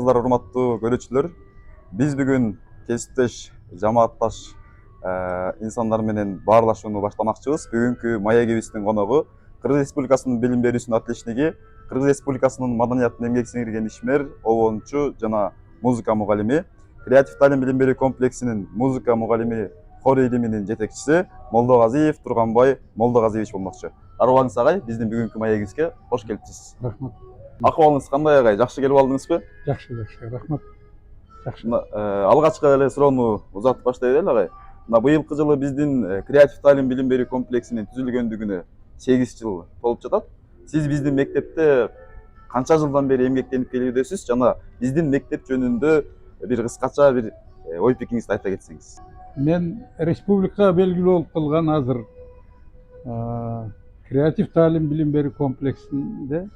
Армысыздар, урматтуу көрүүчүлөр. Биз бүгүн кесиптеш, жамаатташ инсандар менен баарлашууну баштамакчыбыз. Бүгүнкү маегибиздин коногу Кыргыз Республикасынын билим берүүсүнүн отличниги, Кыргыз Республикасынын маданиятын эмгек сиңирген ишмер, обончу жана музыка мугалими, Креатив Талим билим берүү комплексинин музыка мугалими хор илиминин жетекчиси Молдогазиев Турганбай Молдогазиевич болмокчу. Арыбаңыз агай, биздин бүгүнкү маегибизге кош келипсиз. Рахмат. Акыбалыңыз кандай агай? Жакшы келип алдыңызбы? Жакшы, рахмат. Жакшы. Алгачкы эле суроону узатып баштай берели агай. Мына быйылкы жылы биздин Креатив Талим билим берүү комплексинин түзүлгөндүгүнө 8 жыл толуп жатат. Сиз биздин мектепте канча жылдан бери эмгектенип келүүдөсүз жана биздин мектеп жөнүндө бир кыскача бир ой пикириңизди айта кетсеңиз. Мен республикага белгилүү болуп калган азыр Креатив Талим билим берүү комплексинде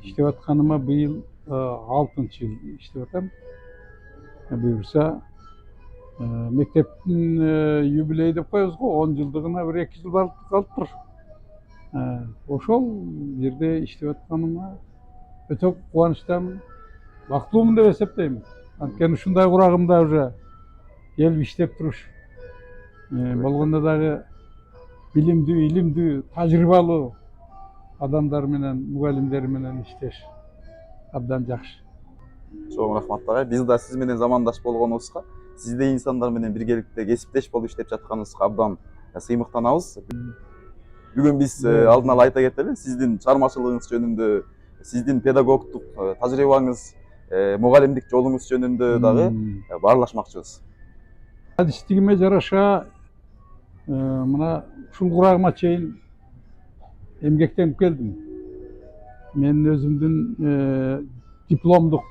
иштеп атканыма быйыл 6-жыл иштеп атам. Буюрса мектептин юбилей деп коебуз го, 10 жылдыгына бир 2 жыл барып калыптыр. Ошол жерде иштеп атканыма өтө кубанычтамын, бактылуумун деп эсептейм. Анткени ушундай курагымда уже келип иштеп туруш болгондо дагы билимдүү, илимдүү, тажрыйбалуу адамдар менен, мугалимдер менен иштеш абдан жакшы. Чоң рахмат агай. Биз да сиз менен замандаш болгонубузга, сиздей инсандар менен биргеликте кесиптеш болуп иштеп жатканыбызга абдан сыймыктанабыз. Бүгүн биз алдын ала айта кетели, сиздин чыгармачылыгыңыз жөнүндө, сиздин педагогдук тажрыйбаңыз, мугалимдик жолуңуз жөнүндө дагы баарлашмакчыбыз. Адистигиме жараша мына ушул курагыма чейин эмгектенип келдим. Мен өзүмдүн дипломдук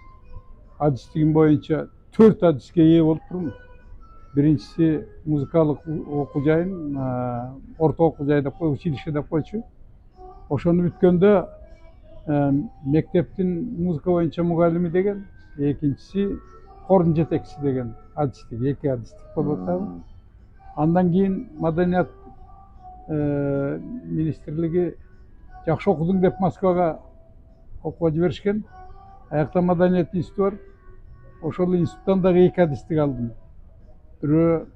адистигим боюнча 4 адиске ээ болуп турмун. Биринчиси музыкалык окуу жайын, орто окуу жай деп коебуз, училище деп койчу. Ошону бүткөндө мектептин музыка боюнча мугалими деген, экинчиси хордун жетекчиси деген адистик, 2 адистик болуп атабы. Андан кийин маданият министрлиги жакшы окудуң деп Москвага окууга жиберишкен. Аякта маданият институту бар. Ошол институттан дагы 2 адистик алдым. Бирөө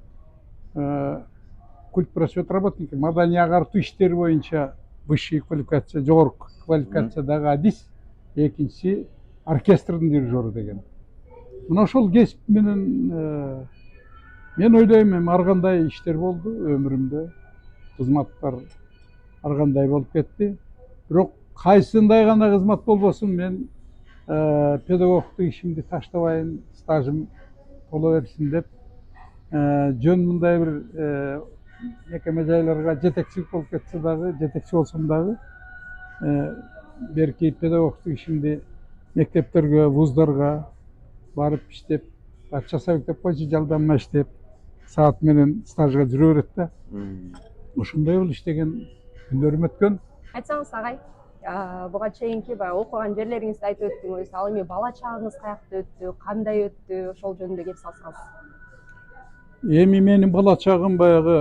культ просвет работники, маданий агартуу иштери боюнча высший квалификация, жогорку квалификациядагы адис, экинчиси оркестрдин дирижеру деген. Мына ошол кесип менен мен ойлойм, эми ар кандай иштер болду өмүрүмдө, кызматтар ар кандай болуп кетти. Бирок кайсындай гана кызмат болбосун, мен педагогдук ишимди таштабайын, стажым боло берсин деп, жөн мындай бир мекеме жайларга жетекчилик болуп кетсе дагы, жетекчи болсом дагы, берки педагогдук ишимди мектептерге, вуздарга барып иштеп, часовик деп койчу, жалданма иштеп, саат менен стажга жүрө берет да. Ошондой болуп иштеген күндөрүм өткөн. Айтсаңыз агай, буга чейинки баягы окуган жерлериңизди айтып өттүңүз. Ал эми бала чагыңыз каякта өттү, кандай өттү, ошол жөнүндө кеп салсаңыз. Эми менин бала чагым баягы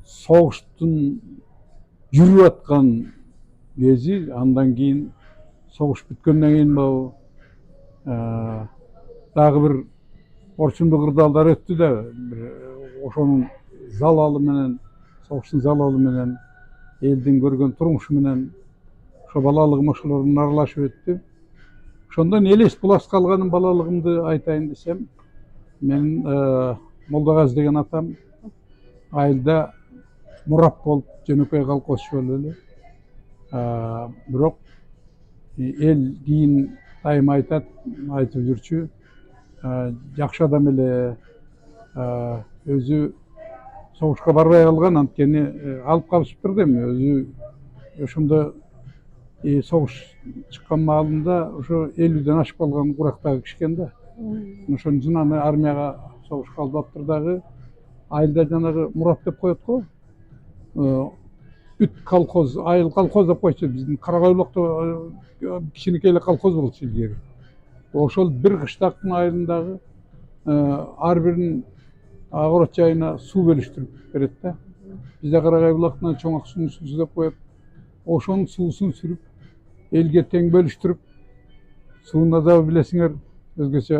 согуштун жүрүп аткан кези, андан кийин согуш бүткөндөн кийин дагы бир орчундуу кырдаалдар өттү да, ошонун залалы менен, согуштун залалы менен, элдин көргөн турмушу менен ошо балалыгым ошолордун аралашып өттү. Ошондон элес булас калганын балалыгымды айтайын десем, мен Молдогази деген атам айылда мурап болуп жөнөкөй колхозчу болуп эле. Бирок эл кийин дайым айтып жүрчү, жакшы адам эле, өзү согушка барбай калган, анткени алып калышыптыр да, эми өзү ошондо согуш чыккан маалында ошо 50ден ашып калган курактагы киши экен да. Ошонун жынаны армияга согушка албаптыр дагы, айылда жанагы мурап деп коет го, бүт колхоз, айыл колхоз деп койчу, биздин Карагайлыкта кичинекей эле колхоз болчу илгери. Ошол бир кыштактын айылындагы ар биринин огород жайына суу бөлүштүрүп берет да. Бизде Карагай булактан чоң ак суунун суусу деп коет. Ошонун суусун сүрүп, элге тең бөлүштүрүп, Суун азабы билесиңер, өзгөчө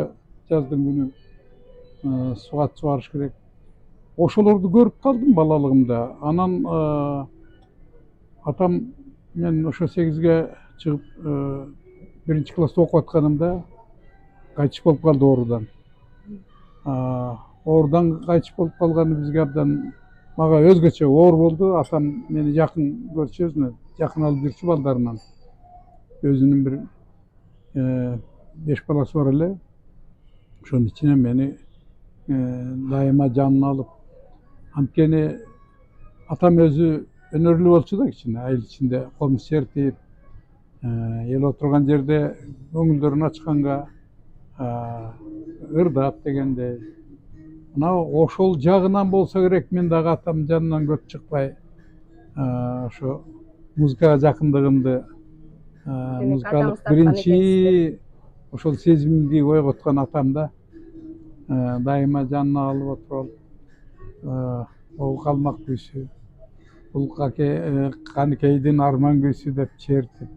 жаздын күнү суга чыгарыш керек. Ошолорду көрүп калдым балалыгымда. Анан атам мен ошо 8ге чыгып 1-класста окуп атканымда кайтыш болуп калды оорудан. Оорудан кайтыш болуп калганы бизге абдан мага өзгөчө оор болду. Атам мени жакын көрчү, өзүнө жакын алып жүрчү балдарынан. Өзүнүн бир 5 баласы бар эле. Ошонун ичинен мени дайыма жанына алып, анткени атам өзү өнөрлүү болчу да, кичине айыл ичинде комуз чертип, эл отурган жерде көңүлдөрүн ачканга ырдап дегендей. Мына ошол жагынан болсо керек, мен дагы атамдын жанынан көп чыкпай, ошо музыкага жакындыгымды, музыкалык биринчи ошол сезимимди ойготкон атам да. Дайыма жанына алып отуруп, ол калмак күйсү, бул каныкейдин арман күйсү деп чертип,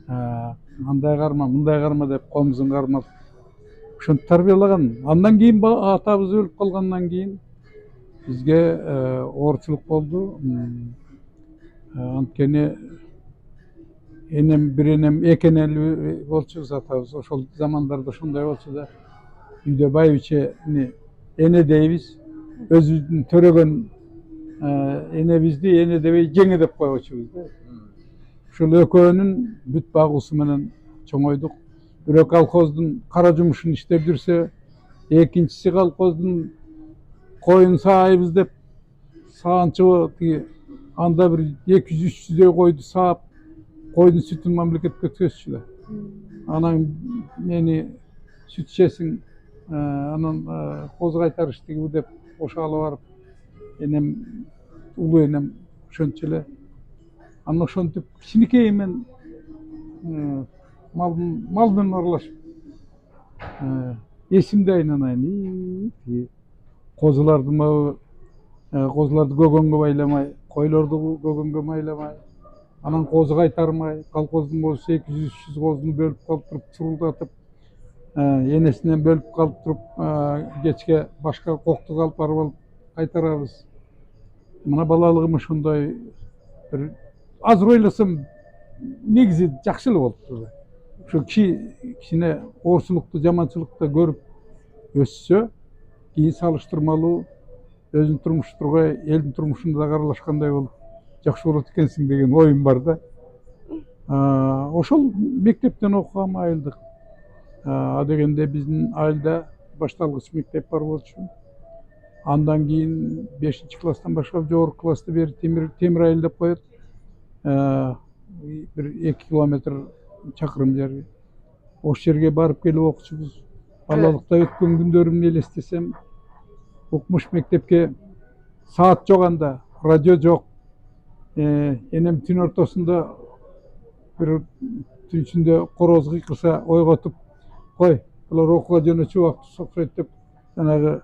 андай карма, мындай карма деп комузун кармап, ошентип тарбиялаган. Андан кийин атабыз өлүп калгандан кийин бизге оорчулук болду. Анткени бир энем, эки энелүү болчубуз атабыз. Ошол замандарда ошондой болчу да. Үйдө байбичени эне дейбиз, өзүбүздүн төрөгөн энебизди эне дебей жеңе деп койчубуз да. Ушул экөөнүн бүт багуусу менен чоңойдук. Бирөө колхоздун кара жумушун иштеп жүрсө, экинчиси колхоздун коюн саайбыз деп саанчыбы тиги анда бир 200-300 койду саап, койдун сүтүн мамлекетке өткөзчү да. Анан мени сүт ичесиң, анан козу кайтарыш тигиби деп ошо алып барып, энем, улуу энем ошентчү эле. Анан ошентип кичинекей мен мал менен аралашып, эсимде айнанайын, козуларды көгөнгө байламай, койлорду көгөнгө байламай, анан козу кайтармай, колхоздун козусу 200-300 козуну бөлүп калып туруп, чурулдатып, энесинен бөлүп калып туруп, кечке башка кокту алып барып алып кайтарабыз. Мына балалыгым ошондой бир, азыр ойлосом негизи жакшы эле болуптур. Ошо кичине оорчулукту, жаманчылыкты көрүп өссө, кийин салыштырмалуу өзүнүн турмушу тургай, элдин турмушунда да аралашкандай болуп жакшы болот экенсиң деген оюм бар да. Ошол мектептен окугам айылдык. Дегенде биздин айылда башталгыч мектеп бар болчу. Андан кийин 5-класстан баштап жогорку классты бери Темир айыл деп коет. Бир 2 километр чакырым жер. Ошол жерге барып келип окучубуз. Балалыкта өткөн күндөрүмдү элестесем, окумуш мектепке саат жок анда, радио жок. Энем түн ортосунда бир түн ичинде короз кыйкырса ойготуп, кой, булар окууга жөнөчү убакыт окшойт деп, жанагы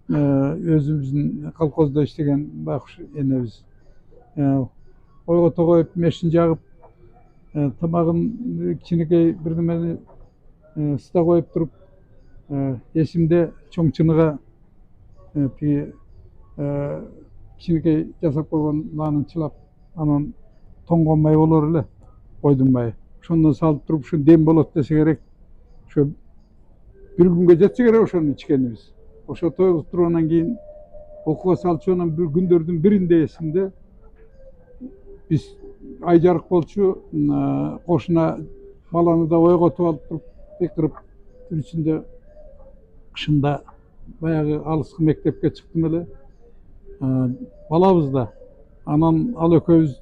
өзүбүздүн колхоздо иштеген байкуш энебиз ойгото коюп, мешин жагып, тамагын кичинекей бир немени ысыта коюп туруп, эсимде чоң чыныга тиги кичинекей жасап койгон наанын чылап, анан тоңгон май болор эле, койдун майы. Ошондон салып туруп, ушу дем болот десе керек. Ошо бир күнгө жетсе керек ошону ичкенибиз. Ошо тойгузуп туруп анан кийин окууга салчу. Анан бир күндөрдүн биринде эсимде биз ай жарык болчу, кошуна баланы да ойготуп алып туруп, кыйкырып, түн ичинде кышында баягы алыскы мектепке чыктым эле. Балабыз да. Анан ал экөөбүз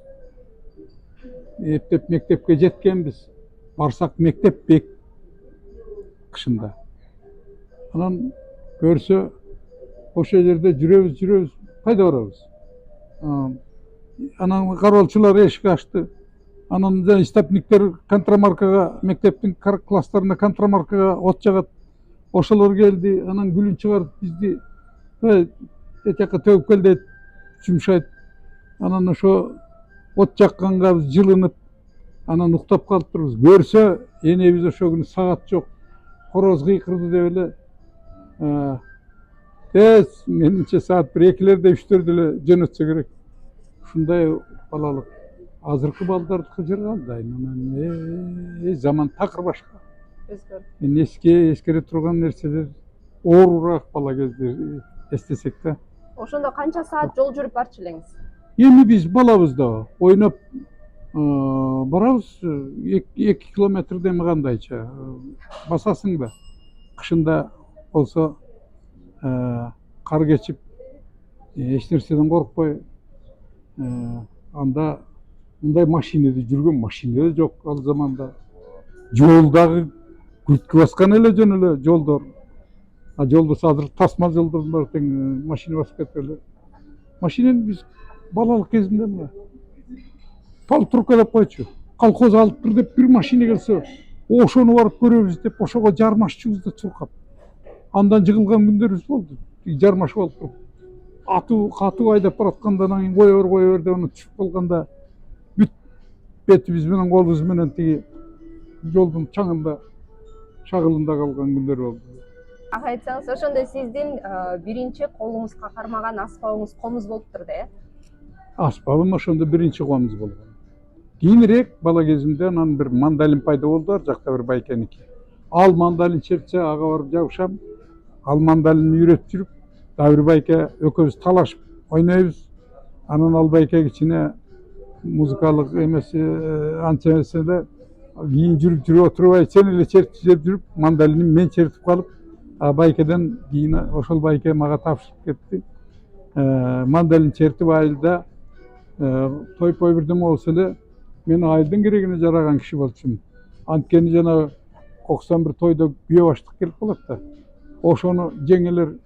эптеп мектепке жеткенбиз. Барсак мектеп бек кышында. Анан көрсө ошол жерде жүрөбүз, кайда барабыз? Анан кароолчулар эшик ачты. Анан истопниктер контрамаркага, мектептин класстарына контрамаркага от жагат. Ошолор келди, анан күлүн чыгарып бизди этекке төгүп кел дейт, жумшайт. Анан ошо от жакканга жылынып, Анан уктап калыптырбыз. Көрсө энебиз ошо күнү саат жок. Хороз кыйкырды деп эле тез менимче саат 1-2-лерде 3-төрдө эле жөнөтсө керек. Ушундай балалык. Азыркы балдардыкы жыргандай. Анан заман такыр башка. Өзгөрдү. Мен эскере турган нерселер оорураак бала кезде эстесек да. Ошондо канча саат жол жүрүп барчу элеңиз? Эми биз балабыз да ойноп барабыз 2 километрден кандайча басасың да. Кышында болсо кар кечип эч нерседен коркпой анда мындай машинеде жүргөн машина да жок ал заманда. Жолдагы күрткө баскан эле жөн эле жолдор. Жол болсо азыр тасма жолдор бар тең машина басып кетип эле. Машинени биз балалык кезимде мына пал-трукалап койчу. Колхоз алып бир деп бир машина келсе, ошону барып көрөбүз деп ошого жармашчубуз да чуркап. Андан жыгылган күндөрүбүз болду. Жармашып алып туруп. Катуу айдап баратканда анан кое бер деп аны түшүп калганда бүт бетибиз менен колубуз менен тиги жолдун чаңында шагылында калган күндөр болду. Ага, айтсаңыз, ошондо сиздин биринчи колуңузга кармаган аспабыңыз комуз болуптур да, э? Аспабым ошондо биринчи комуз болгон. Кийинирээк бала кезимде анан бир мандалин пайда болду, ар жакта бир байкеники. Ал мандалин чертсе, ага барып жабышам. Ал мандалинди үйрөтүп жүрүп, дагы бир байке экөөбүз талашып ойнойбуз. Анан ал байке кичине музыкалык эмеси анча эмес эле кийин жүрүп отурбай сен эле чертип жүрүп, мандалинди мен чертип калып, байкеден кийин ошол байке мага тапшырып кетти. Мандалин чертип айылда той-пой бирдеме болсо эле мен айылдын керегине жараган киши болчумун. Анткени жана коксон бир тойдо күйөө баштык келип калат да. Ошону жеңелер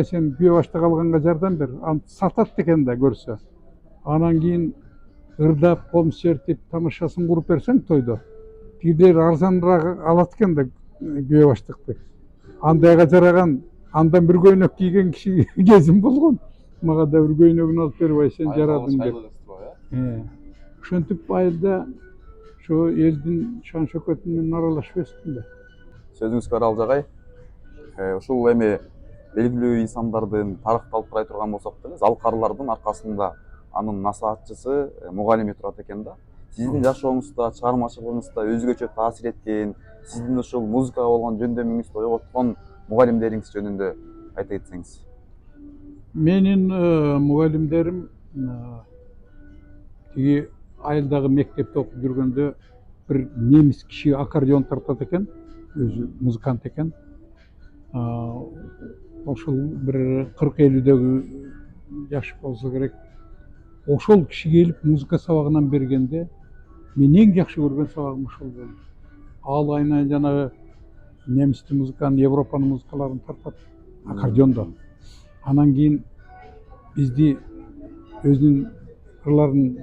сен күйөө башта калганга жардам бер. Аны сатат экен да көрсө. Анан кийин ырдап, комуз чертип, тамашасын куруп берсең тойдо. Тигилер арзаныраак алат экен да күйөө баштыкты. Андайга жараган, андан бир көйнөк кийген киши кезим болгон. Мага да бир көйнөгүн алып берип сен жарадың деп. Ошентип айылда ошо элдин шан шөкөтү менен аралашып өстүм да. Сөзүңүз Арал жагай. Ушул эми белгилүү инсандардын тарыхты алып турган болсок деле, залкарлардын аркасында анын насаатчысы, мугалими турат экен да. Сиздин жашооңузда, чыгармачылыгыңызда өзгөчө таасир эткен, сиздин ушул музыкага болгон жөндөмүңүздү ойготкон мугалимдериңиз жөнүндө айта кетсеңиз. Менин мугалимдерим тиги айылдагы мектепте окуп жүргөндө бир немис киши аккордеон тартат экен, өзү музыкант экен. Ошол бир 40-50дөгү жаш болсо керек. Ошол киши келип музыка сабагынан бергенде мен эң жакшы көргөн сабагым ошол болду. Ал айынан жанагы немистин музыканы, Европанын музыкаларын тартат аккордеондо. Анан кийин бизди өзүнүн ырларын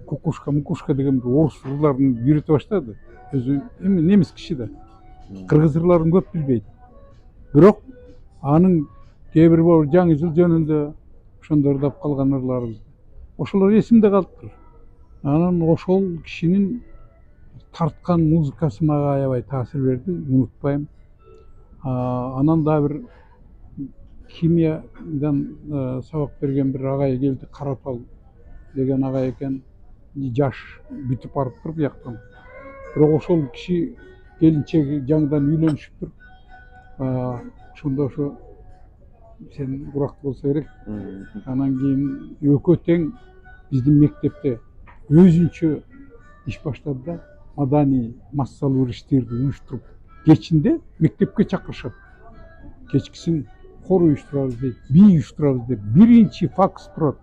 кукушка деген бир орус ырларын үйрөтө баштады. Өзү эми немис киши да. Кыргыз ырларын көп билбейт. Бирок анын кээ бир жаңы жыл жөнүндө ошондо ырдап калган ырларыбыз. Ошолор эсимде калыптыр. Анан ошол кишинин тарткан музыкасы мага аябай таасир берди, унутпайм. Анан да бир химиядан сабак берген бир агай келди, Каратал деген агай экен. Жаш бүтүп барыптыр бияктан. Бирок ошол киши келинчеги жаңыдан үйлөнүшүптүр. Ошондо ошо сен курактуу болсо керек. Анан кийин экөө тең биздин мектепте өзүнчө иш баштады да, маданий массалуу бир иштерди уюштуруп, кечинде мектепке чакырышат. Кечкисин хор уюштурабыз дейт, бий уюштурабыз деп, биринчи факс турат.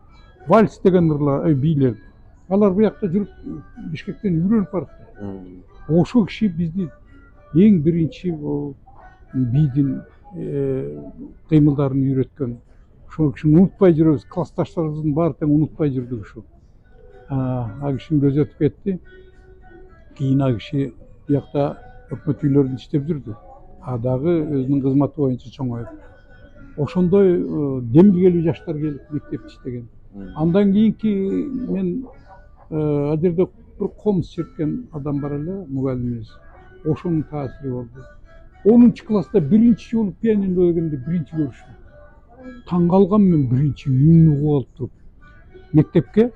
Вальс деген ырлар, бийлер. Алар буякта жүрүп Бишкектен үйрөнүп барыптыр. Ошол киши бизди эң биринчи бийдин кыймылдарын үйрөткөн. Ошол кишини унутпай жүрөбүз, классташтарыбыздын баары тең унутпай жүрдүк ушу. А кишинин көзү өтүп кетти. Кийин а киши буякта өкмөт үйлөрүндө иштеп жүрдү. Дагы өзүнүн кызматы боюнча чоңоюп. Ошондой демилгелүү жаштар келип мектепте иштеген. Андан кийинки мен ал жерде bir komuz çekкен адам бар эле, мугалимибиз. Ошонун таасири болду. 10 класста биринчи жолу пианино дегенде биринчи көрүшүм. Таң калгам мен биринчи үнү угуп алып туруп. Мектепке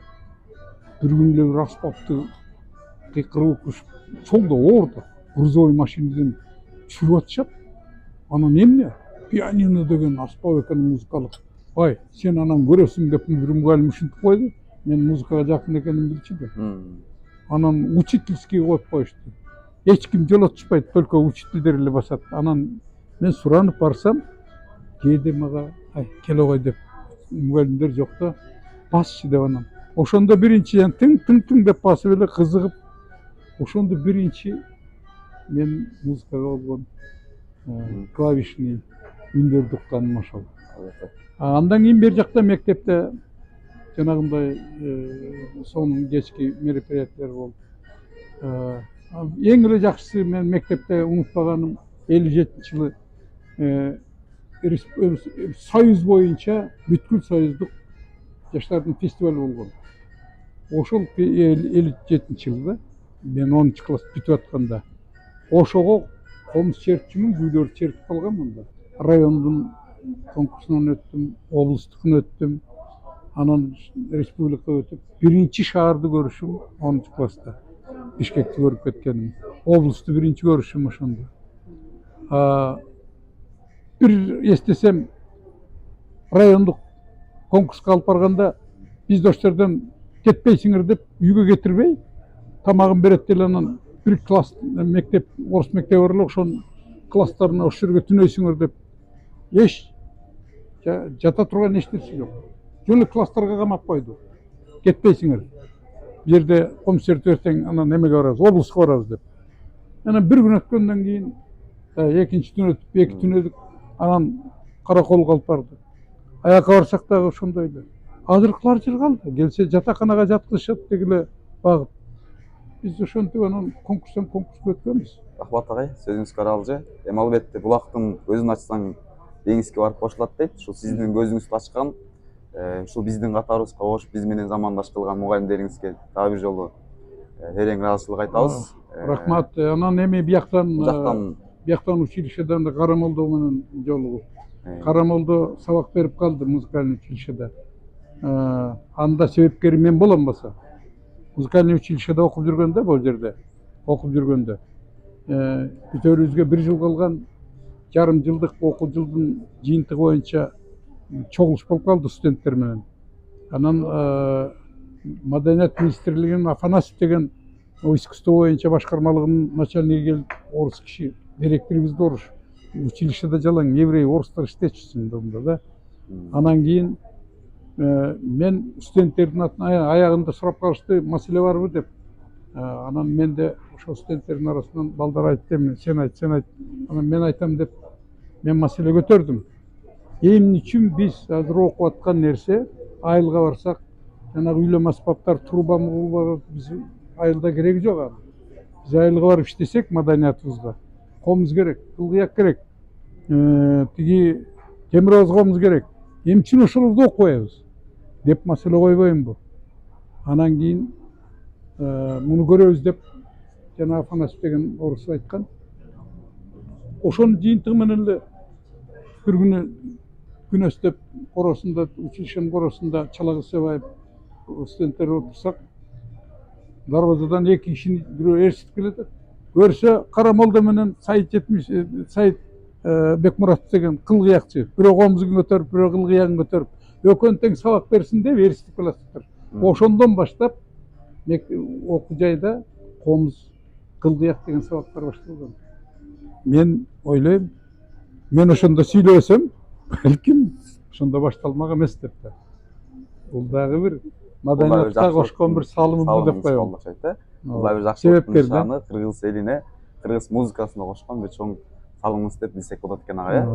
bir gün эле бир аспапты кыйкырып өкүшүп, жолдо орду. Грузовой машинадан түшүрүп атышат. Анан эмне? Пианино деген аспап экен музыкалык. Ай, сен анан көрөсүң деп бир мугалим ушинтип койду. Мен музыкага жакын экенимди билчү да. Анан учительский коюп коюшту. Эч ким жолотушпайт, только учительдер эле басат. Анан мен суранып барсам, кээде мага ай келе кой деп мугалимдер жок да, басчы деп анан. Ошондо биринчи тың деп басып эле кызыгып, ошондо биринчи мен музыкага болгон клавишный үндөрдү укканым ошол. Андан кийин бер жакта мектепте жанагындай сонун кечки мероприятиялар болду. Эң эле жакшысы мен мектепте унутпаганым 57-жылы союз боюнча бүткүл союздук жаштардын фестивали болгон. Ошол 57-жылда мен 10-класс бүтүп атканда ошого комуз чертчүмүн, күүлөрдү чертип калганмын да. Райондун конкурсунан өттүм, облустукун өттүм, анан республика өтүп, биринчи шаарды көрүшүм 10-класста. Бишкекти көрүп кеткеним. Облусту биринчи көрүшүм ошондо. Бир эстесем, райондук конкурска алып барганда биз доштордон кетпейсиңер деп үйгө кетирбей, тамагын берет деле анан бир класс мектеп, орус мектеби бар эле, ошонун класстарына ошол жерге түнөйсүңөр деп эч жата турган эчнерсе жок. Жөн класстарга камап койду. Кетпейсиңер. Бу жерде комсерт эртең анан эмеге барабыз, облуска барабыз деп. Анан бир күн өткөндөн кийин экинчи түн өтүп, 2 түн өтүп, анан караколго алып барды. Аякка барсак дагы ошондой эле. Азыркылар жыргалды. Келсе жатаканага жаткызышат дегиле багып. Биз ошентип анан конкурстан конкурска өткөнбүз. Рахмат агай, сөзүңүзгө аралжы. Эми албетте булактын көзүн ачсаң деңизге барып кошулат дейт. Ушул сиздин көзүңүздү ачкан, ушул биздин катарыбызга кошуп, биз менен замандаш кылган мугалимдериңизге дагы бир жолу терең ыраазычылык айтабыз. Рахмат. Анан эми бияктан училищедан Карамолдо менен жолугуп. Карамолдо сабак берип калды музыкальный училищеде. Анда себепкери мен болом музыкальный училищеде окуп жүргөндө, бул жерде окуп жүргөндө бүтөрүбүзгө 1 жыл калган, жарым жылдык окуу жылдын жыйынтыгы боюнча чогулуш болуп калды студенттер менен. Анан Маданият министрлигинин Афанасьев деген искусство боюнча башкармалыгынын начальниги келип, орус киши, директорубузду орус, училищеде жалаң еврей, орустар иштечүсүн дегенде да. Анан кийин мен студенттердин аягында сурап калышты, маселе барбы деп. Анан мен де ошол студенттердин арасынан балдар айтты, сен айт. Анан мен айтам деп мен маселе көтөрдүм. Эмне үчүн биз азыр окуп аткан нерсе, айылга барсак, жанагы үйлөм аспаптар, труба биз айылда кереги жок. Биз айылга барып иштесек маданиятыбызга комуз керек, кылгыяк керек, тиги темир аыз комуз керек. Эмне үчүн ошолорду окубайбыз деп маселе койбоймбу? Анан кийин муну көрөбүз деп жана Афанасьев деген орус айткан. Ошонун жыйынтыгы менен эле бир күнү күнөстөп коросунда, училищенин коросунда чала Кысыбаев студенттер отурсак, дарбазадан 2 кишини бирөө ээрчитип келет. Көрсө Карамолдо менен Саид Бекмуратов деген кылгыякчы. Бирөө комузун көтөрүп, бирөө кылгыягын көтөрүп, экөөнү тең сабак берсин деп ээрчитип келатыптыр. Ошондон баштап окуу жайда комуз, кылгыяк деген сабактар башталган. Мен ойлойм, мен ошондо сүйлөсөм, балким ошондо башталмак эмес деп да. Бул дагы бир маданиятка кошкон бир салымым деп коем. Бул дагы бир жакшы нышаны, кыргыз элине, кыргыз музыкасына кошкон бир чоң салымыңыз деп билсек болот экен ага.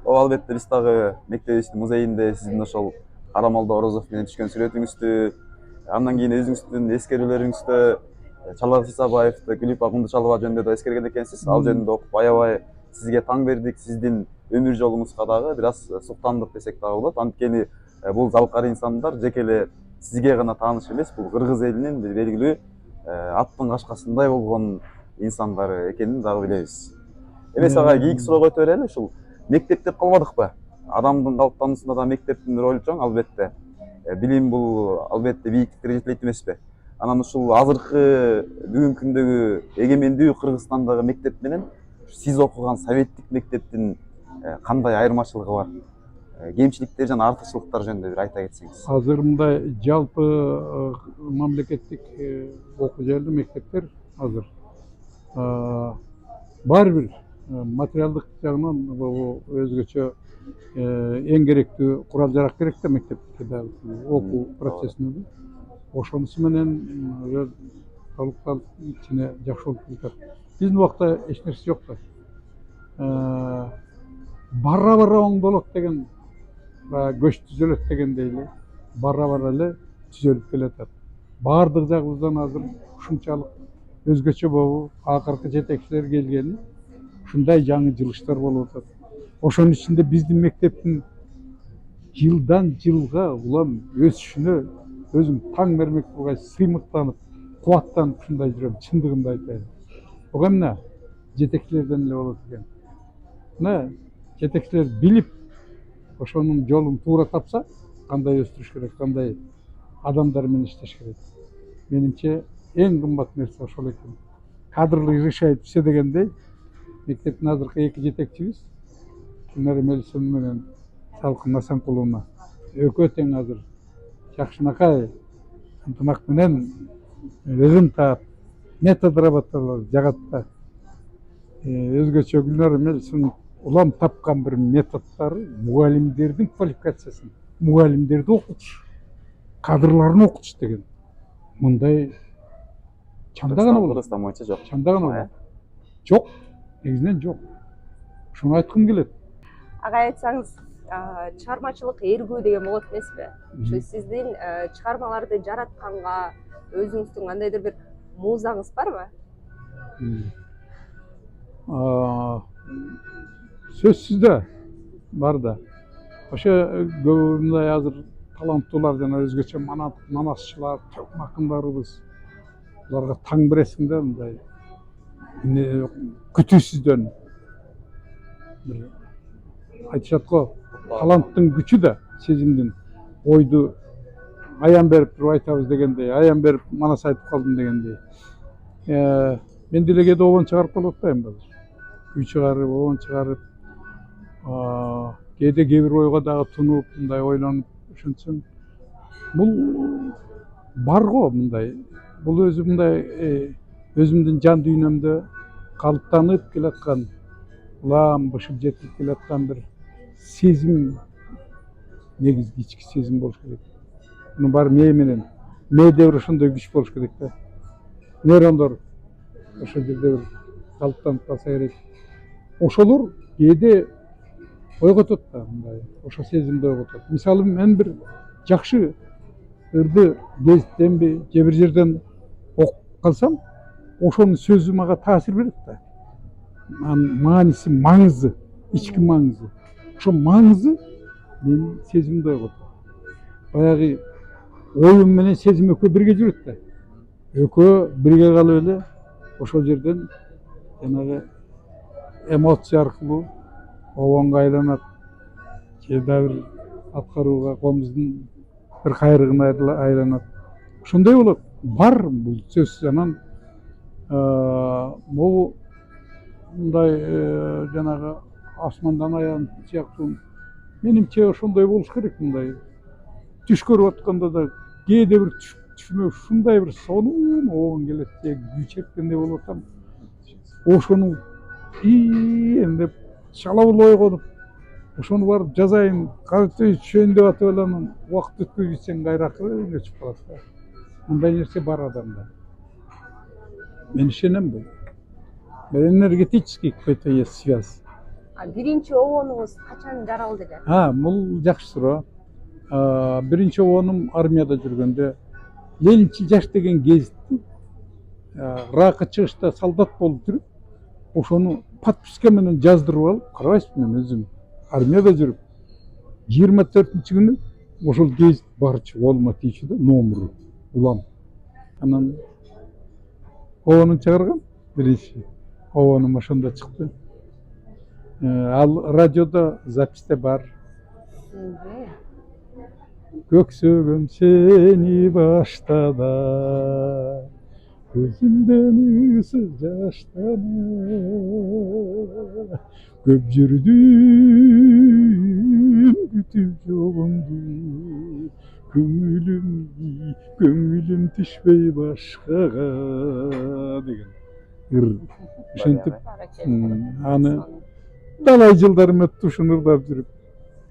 Албетте биз дагы мектебибиздин музейинде сиздин ошол Карамолдо Орозов менен түшкөн сүрөтүңүздү, андан кийин өзүңүздүн эскерүүлөрүңүздү Чала Кысабаевди, Гүлипа Кундучалова жөнүндө да эскерген экенсиз. Ал жөнүндө окуп аябай сизге таң бердик. Сиздин өмүр жолуңузга дагы бир аз суктандык десек дагы болот. Анткени бул залкар инсандар жеке эле сизге гана тааныш эмес, бул кыргыз элинин бир белгилүү аттын кашкасындай болгон инсандар экенин дагы билебиз. Эми сага кийинки суроо көтөрө эле, ушул мектеп деп калбадыкпы? Адамдын калыптануусунда да мектептин ролу чоң, албетте. Билим бул албетте бийиктиктерге жетелейт эмеспи? Анан ушул азыркы бүгүнкү күндөгү эгемендүү Кыргызстандагы мектеп менен сиз окуган советтик мектептин кандай айырмачылыгы бар? Кемчиликтер жана артыкчылыктар жөнүндө бир айта кетсеңиз. Азыр мындай жалпы мамлекеттик окуу жайлуу мектептер азыр баары бир материалдык жагынан өзгөчө эң керектүү курал жарак керек да мектепке дагы окуу процессине. Ошонусу менен толукталып ичине жакшы болуп кетет. Биздин убакта эч нерсе жок да. Бара оңдолот деген көч түзөлөт дегендей эле бара эле түзөлүп келатат. Баардык жагыбыздан азыр ушунчалык өзгөчө болуп, акыркы жетекчилер келгени ушундай жаңы жылыштар болуп атат. Ошонун ичинде биздин мектептин жылдан жылга улам өсүшүнө өзүм таң бермек болгон сыймыктанып, кубаттанып ушундай жүрөм, чындыгымды айтайын. Буга эмне жетекчилерден эле болот экен. Мына жетекчилер билип, ошонун жолун туура тапса, кандай өстүрүш керек, кандай адамдар менен иштеш керек. Менимче эң кымбат нерсе ошол экен. Кадрлык решает все дегендей, мектептин азыркы эки жетекчибиз Гүлнара Мелисовна менен Салкын Насанкуловна экөө тең азыр жакшынакай ынтымак менен өзүн таап метод работалар жагат да. Өзгөчө Гүлнара Мелисовна улам тапкан бир методдору мугалимдердин квалификациясын, мугалимдерди окутуш, кадрларын окутуш деген. Мындай чанда гана болот. Кыргызстан боюнча жок. Чанда гана болот. Жок, негизинен жок. Ошону айткым келет. Ага айтсаңыз, чыгармачылык эргүү деген болот эмеспи? Ушу сиздин чыгармаларды жаратканга өзүңүздүн кандайдыр бир музаңыз барбы? Сөзсүз да бар да. Ошо көп мындай азыр таланттуулар жана өзгөчө манасчылар, чоң акындарыбыз буларга таң бересиң да мындай күтүүсүздөн бир айтышат го, таланттын күчү да сезимдин ойду аян берип туруп айтабыз дегендей, аян берип манас айтып калдым дегендей. Мен деле кээде обон чыгарып калып атпайм азыр. Күй чыгарып, обон чыгарып, кээде кээ бир ойго дагы тунуп, мындай ойлонуп ошентсем, бул бар го мындай. Бул өзү мындай өзүмдүн жан дүйнөмдө калыптанып келаткан, улам бышып жетип келаткан бир сезим, негизги ички сезим болуш керек. Мунун баары мээ менен, мээде бир ошондой күч болуш керек да. Нейрондор ошол жерде бир калыптанып калса керек. Ошолор кээде ойготот да мындай, ошол сезимди ойготот. Мисалы мен бир жакшы ырды гезиттенби, же бир жерден окуп калсам, ошонун сөзү мага таасир берет да. Анын мааниси, маңызы, ички маңызы. Ошо маңызы менин сезимди ойготот. Баягы оюм менен сезим экөө бирге жүрөт да. Экөө бирге калып эле ошол жерден жанагы эмоция аркылуу обонго айланат. Же дагы бир аткарууга комуздун бир кайрыгына айланат. Ошондой болот. Бар бул сөзсүз. Анан бул мындай жанагы асмандан аян сыяктуу менимче ошондой болуш керек. Мындай түш көрүп атканда да кээде бир түшүмө ушундай бир сонун обон келет, же күй чеккендей болуп атам. Ошону деп шалабыл ойгонуп, ошону барып жазайын, түшөйүн деп атып эле анан убакыт өткөзүп кайракы үйгө чыгып калат да. Мындай нерсе бар адамда. Мен ишенем бул. Энергетический какой-то есть связь. Биринчи обонуңуз качан жаралды эле? Бул жакшы суроо. Биринчи обонум армияда жүргөндө Ленинчи жаш деген гезитти ракы чыгышта солдат болуп жүрүп, ошону подписка менен жаздырып алып, карабайсызбы, мен өзүм армияда жүрүп, 24-күнү ошол гезит барчу колума тийчү да, номуру улам. Анан Ованын чыгарган биринчи. Ованым ошондо чыкты. Ал радиодо записьте бар. Көксөгөм сени баштада, көзүмдөн ысык жаштана. Көп жүрдүм күтүп жолумду, көңүлүм түшпөй башкага деген ыр. Ошентип аны талай жылдарым өттү ушуну ырдап жүрүп,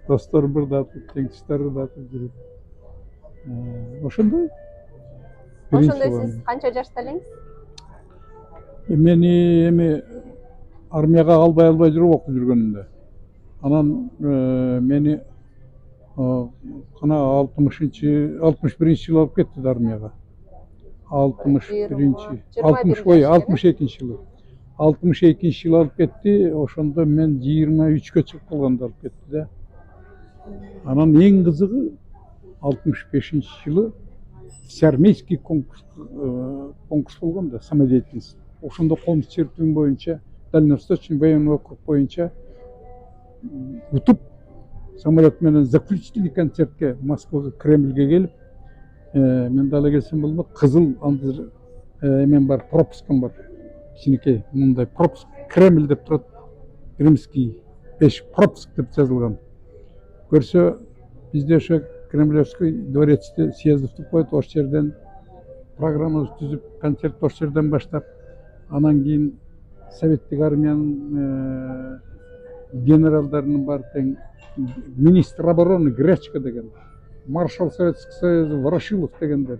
досторум ырдатып, теңдештер ырдатып жүрүп. Ошондой. Ошондо сиз канча жашта элеңиз? Мени эми армияга албай жүрүп окуп жүргөнүмдө. Анан мени кана 61-жылы алып кетти армияга. 62-жылы. 62-жылы алып кетти. Ошондо мен 23-кө чыгып калганда алып кетти да. Анан эң кызыгы 65-жылы всеармейский конкурс болгон да, самодеятельность. Ошондо Комск чертүүн боюнча, Дальневосточный военный округ боюнча утуп, самолет менен заключительный концертке Москвага, Кремльге келип, мен дагы келсем болмок, кызыл андыр эмен бар, пропускам бар. Кичинекей мындай пропуск, Кремль деп турат, римский 5 пропуск деп жазылган. Көрсө бизде ошо Кремлевский дворецте съезд туруп коет, ошол жерден программабызды түзүп, концерт ошол жерден баштап, анан кийин советтик армиянын генералдарынын баары тең министр обороны Гречко деген, маршал Советского Союза Ворошилов дегендер,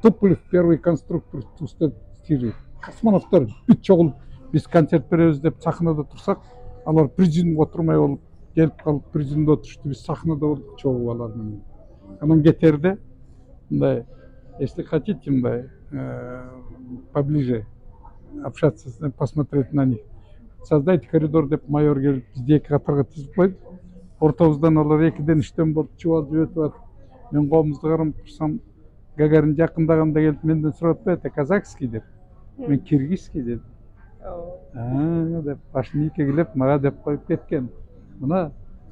Туполев первый конструктор тустатиры, космонавттар бүт чогулуп биз концерт беребиз деп сахнада турсак, алар президиумга отурмай болуп келип калып президиумда отурушту, биз сахнада болдук чогуу алар менен. Анан кетерде мындай, если хотите, мындай поближе общаться, посмотреть на них. Создайте коридор деп майор келип бизди эки катарга тизип койду. Ортобуздан алар экиден үчтөн болуп чубалып өтүп атып. Мен колумузду карап турсам, Гагарин жакындаганда келип менден сурап атпайбы, казахский деп. Мен киргизский дедим. Деп башын ийкегилеп мага деп коюп кеткен. Мына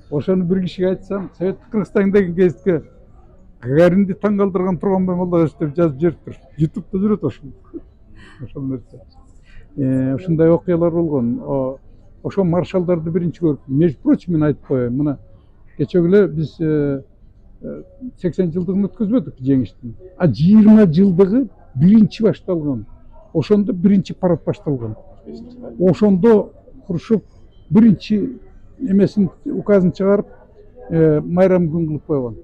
ошону бир кишиге айтсам, Советтик Кыргызстан деген гезитке Гагаринди таң калтырган Тургонбай Молдоевич деп жазып жибериптир. Ютубта жүрөт ошол. Ошол нерсе. Ушундай окуялар болгон. Ошо маршалдарды биринчи көрүп, между прочим, мен айтып коеюн, мына кечеги эле биз 80 жылдыгын өткөзбөдүк жеңиштин. 20 жылдыгы биринчи башталган. Ошондо биринчи парад башталган. Ошондо Хрущев биринчи эмесин указын чыгарып, майрам күн кылып койгон.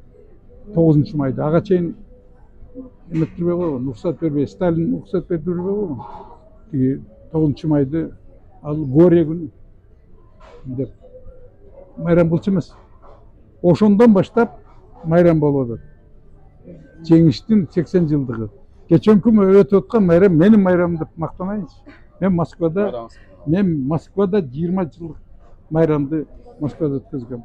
9 майда. Ага чейин эметтирбей койгон, уруксат бербей, Сталин уруксат бербей койгон. 9 майды ал горе күнү деп майрам кылчу эмес. Ошондон баштап майрам болуп атат. Жеңиштин 80 жылдыгы. Кеченки өтүп аткан майрам менин майрамым деп мактанайынчы. Мен Москвада 20 жылдык майрамды Москвада өткөзгөм.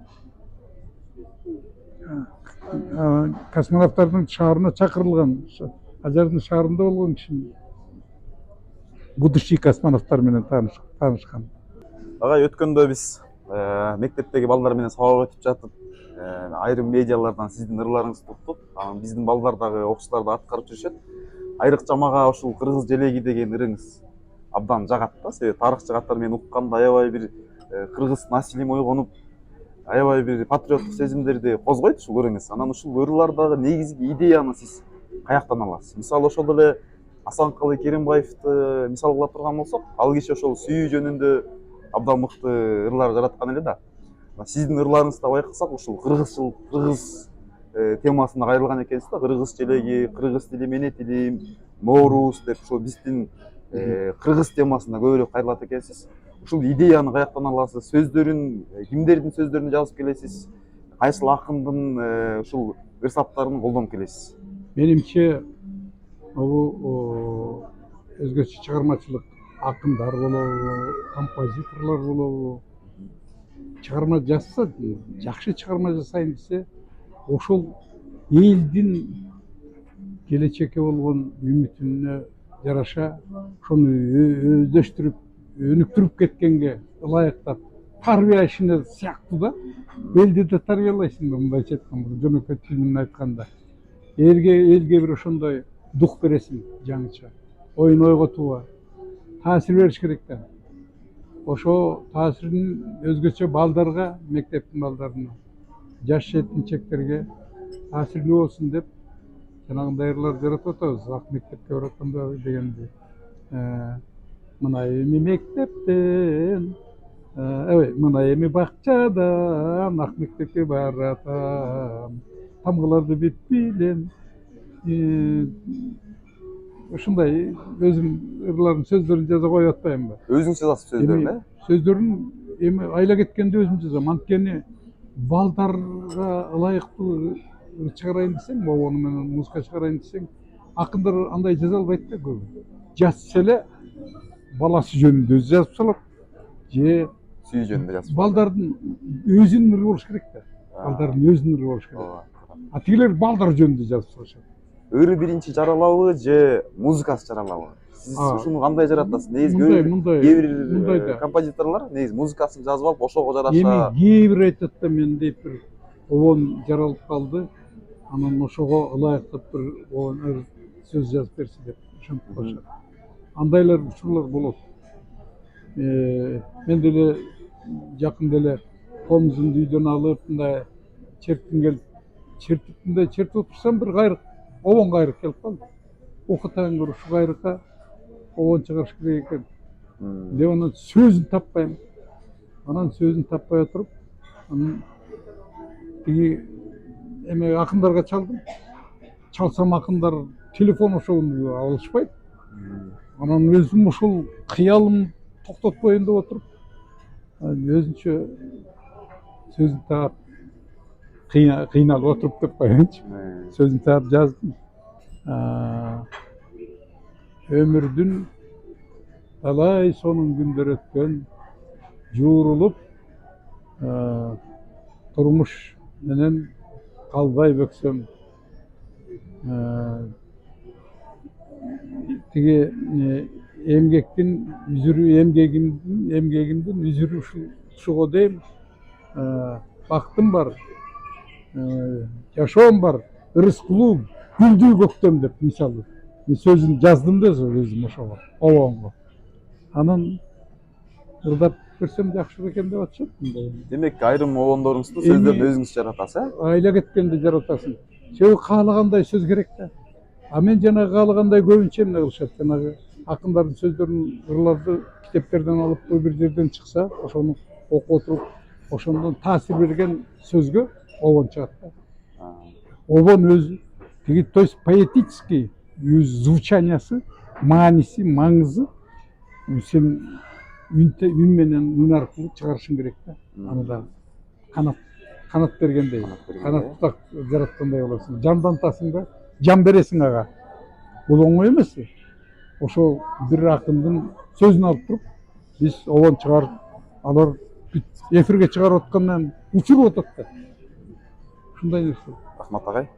Космонавттардын шаарына чакырылган, Ажардын шаарында болгон киши. Будущий космонавттар менен таанышкан. Ага, өткөндө биз мектептеги балдар менен сабак өтүп жатып, айрым медиалардан сиздин ырларыңызды уктук. Биздин балдар дагы, окуучулар да аткарып жүрүшөт. Айрыкча мага ушул кыргыз желеги деген ырыңыз абдан жагат да. Себеби тарыхчы катар мен укканда аябай бир кыргыз насилим ойгонуп, аябай бир патриоттук сезимдерди козгойт ушул ырыңыз. Анан ушул ырлардагы негизги идеяны сиз каяктан аласыз? Мисалы ошол эле Асанкалы Керимбаевди мисал кыла турган болсок, ал киши ошол сүйүү жөнүндө абдан мыкты ырлар жараткан эле да. Сиздин ырларыңызда байкасак, ушул кыргыз темасына кайрылган экенсиз да. Кыргыз желеги, кыргыз тили менин тилим, Ноорус деп ушул биздин кыргыз темасына көбүрөөк кайрылат экенсиз. Ушул идеяны каяктан аласыз? Сөздөрүн, кимдердин сөздөрүн жазып келесиз? Кайсыл акындын ушул ыр саптарын колдонуп келесиз? Менимче бул өзгөчө чыгармачылык акындар болобу, композиторлор болобу, чыгарма жазса, жакшы чыгарма жасайын десе, ошол элдин келечекке болгон үмүтүнө жараша ошону өздөштүрүп өнүктүрүп кеткенге ылайыктап тарбия ишине сыяктуу да элди да тарбиялайсың да мындайча айтканда жөнөкөй тил менен айтканда элге бир ошондой дух бересиң жаңыча оюн ойготууга таасир бериш керек да ошо таасирин өзгөчө балдарга мектептин балдарына жаш жеткинчектерге таасирлүү болсун деп жанагындай ырлар жаратып атабыз ак мектепке баратканда дегенди мына эми мектептен ой мына эми бакчадан ак мектепке баратам тамгаларды бет билем ушундай өзүм ырлардын сөздөрүн жаза коюп атпаймынбы Өзүңүз жазасыз сөздөрүн, эми сөздөрүн эми айла кеткенде өзүм жазам анткени балдарга ылайыктуу ыр чыгарайын десең обону менен музыка чыгарайын десең акындар андай жаза албайт да көбү жазса эле баласы жөнүндө өзү жазып салат же Сүйүү жөнүндө жазып. балдардын өзүнүн ыры болуш керек да балдардын өзүнүн ыры болуш керек а тигилер балдар жөнүндө жазып салышат Ыры биринчи жаралабы же музыкасы жаралабы? Сиз ушуну кандай жаратасыз? Негизи кээ бир композиторлор негизи музыкасын жазып алып ошого жараша. Эми кээ бир айтат да мендей бир обон жаралып калды, анан ошого ылайыктап бир обон ыр сөз жазып берсе деп ошентип коюшат. Андайлар учурлар болот. Мен деле жакында эле комузумду үйдөн алып мындай чертим келип чертип мындай чертип отурсам бир кайрык обон кайрык келип калды. Окутайын көрү ушу кайрыкка обон чыгарыш керек экен деп анан сөзүн таппайм. Анан сөзүн таппай отуруп анан тиги эме акындарга чалдым. Чалсам акындар телефон ошону алышпайт. Анан өзүм ошол кыялым токтотпоюн деп отуруп өзүнчө сөзүн таап кыйналып отуруп деп коеюнчу. Сөзүн таап жаздым. Өмүрдүн талай сонун күндөр өткөн жуурулуп турмуш менен калбай бөксөм тиги эмгектин үзүрү эмгегимдин үзүрү ушуга дейм бактым бар жашоом бар ырыскулуу гүлдүү көктөм деп мисалы мен сөзүн жаздым да өзүм ошого обонго анан ырдап берсем жакшы экен деп атышат. Демек айрым обондоруңузду сөздөрүн өзүңүз жаратасыз, айла кеткенде жаратасың. Себеби каалагандай сөз керек да. А мен жанагы каалагандай көбүнчө эмне кылышат? Жанагы акындардын сөздөрүн ырларды китептерден алып бир жерден чыкса, ошону окуп отуруп, ошондон таасир берген сөзгө обон чыгат да. Обон өзү тиги то есть поэтический звучаниясы, мааниси, маңызы сен үн менен үн аркылуу чыгарышың керек да. Аны да канат бергендей, канат так жараткандай болосуң. Жандантасың да, жан бересиң ага. Бул оңой эмес. Ошол бир акындын сөзүн алып туруп, биз обон чыгарып, алар эфирге чыгарып аткандан учуруп атат да. Ушундай нерсе. Рахмат агай.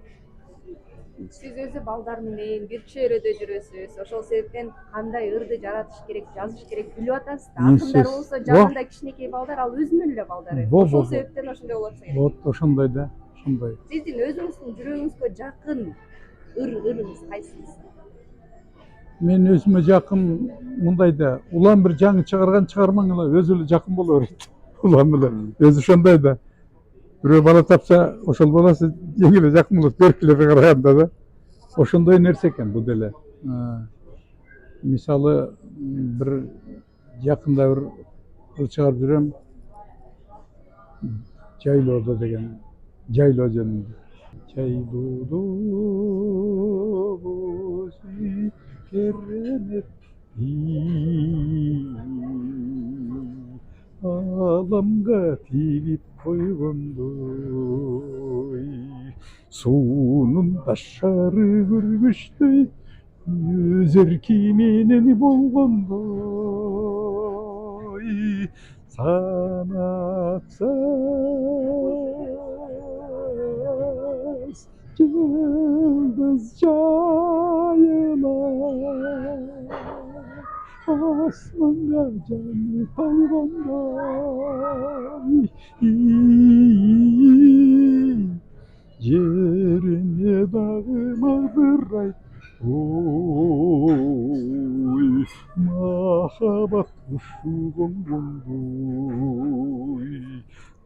Сиз өзү балдар менен бир чөйрөдө жүрөсүз. Ошол себептен кандай ырды жаратыш керек, жазыш керек билип атасыз да. Акындар болсо жанында кичинекей балдар, ал өзүнүн эле балдары. Ошол себептен ошондой болот керек. Вот ошондой да, ошондой. Сиздин өзүңүздүн жүрөгүңүзгө жакын ырыңыз кайсысы? Мен өзүмө жакын мындай да, улам бир жаңы чыгарган чыгармаң эле өзү эле жакын боло берет. Улам эле өзү ошондой да. Бирөө бала тапса, ошол баласы эң эле жакын болот көркүлөргө караганда да. Ошондой нерсе экен бул деле. Мисалы бир жакында бир ыр чыгарып жүрөм. Жайлоодо деген, жайлоо жөнүндө. Жайлоодо керемет аламга тигип койгондой суунун башары көргүчтөй өз эрки менен болгондой санатсыз жылдыз жайыла Osman'a canı talvanda yerine dağıma bıray. Oy mahabat kuşu kongunduy.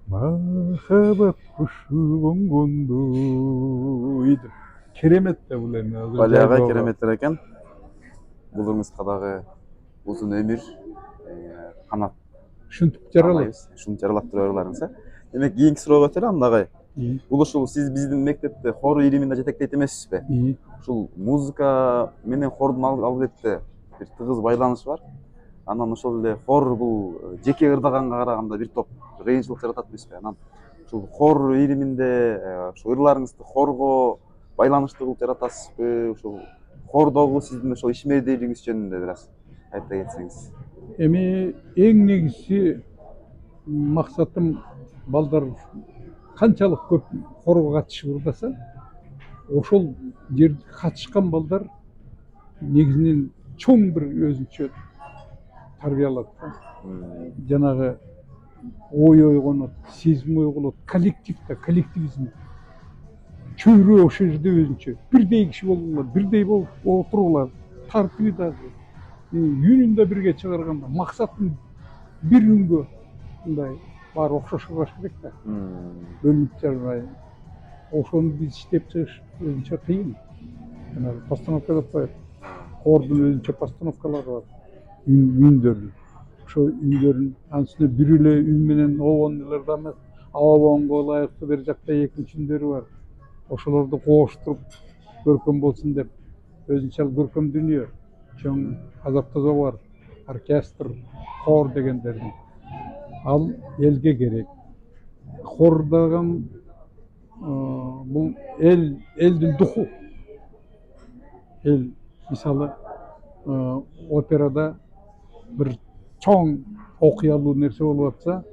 Mahabat kuşu kongunduy. Keremet de bu endi. Баляга кереметтер экен. Булуңузга дагы узун өмүр, канат Ушинтип жаралат. ушуну жаралап турарларыңыз. Демек кийинки суроого өтөлү андагы. Бул ушул сиз биздин мектепте хор ириминде жетектейт эмессизби? Ушул музыка менен хордун албетте бир тыгыз байланышы бар. Анан ошол эле хор бул жеке ырдаганга караганда бир топ кыйынчылык жаратат эмеспи? Анан ушул хор ириминде ушул ырларыңызды хорго байланыштуу кылып жаратасызбы? Ушул хордогу сиздин ошол ишмердүүлүгүңүз жөнүндө бир аз айта кетсеңиз. Эми эң негизги максатым балдар канчалык көп хорго катышып ырдаса, ошол жерде катышкан балдар негизинен чоң бир өзүнчө тарбия алат. Жанагы ой ойгонот, сезим ойголот, коллективизм. Чөйрө ошол жерде өзүнчө бирдей киши болгонго, бирдей болуп отуруулар, тартиби дагы, үнүн да бирге чыгарганда, максатын бир үнгө мындай баары окшош кылыш керек да. Бөлүнүп жарбай. Ошону биз иштеп чыгыш өзүнчө кыйын. Жанагы постановка деп коет. Хордун өзүнчө постановкалары бар. Үндөрүн. Ошо үндөрүн анын үстүнө бир эле үн менен обондулар да эмес. Обонго ылайыктуу бир жакта экинчи үндөрү бар. Ошолорду кооштуруп көркөм болсун деп өзүнчө көркөм дүнүйө. Чоң азап таза бар. Оркестр, хор дегендердин. Ал элге керек. Хор деген бул элдин духу. Эл мисалы операда бир чоң окуялуу нерсе болуп атса,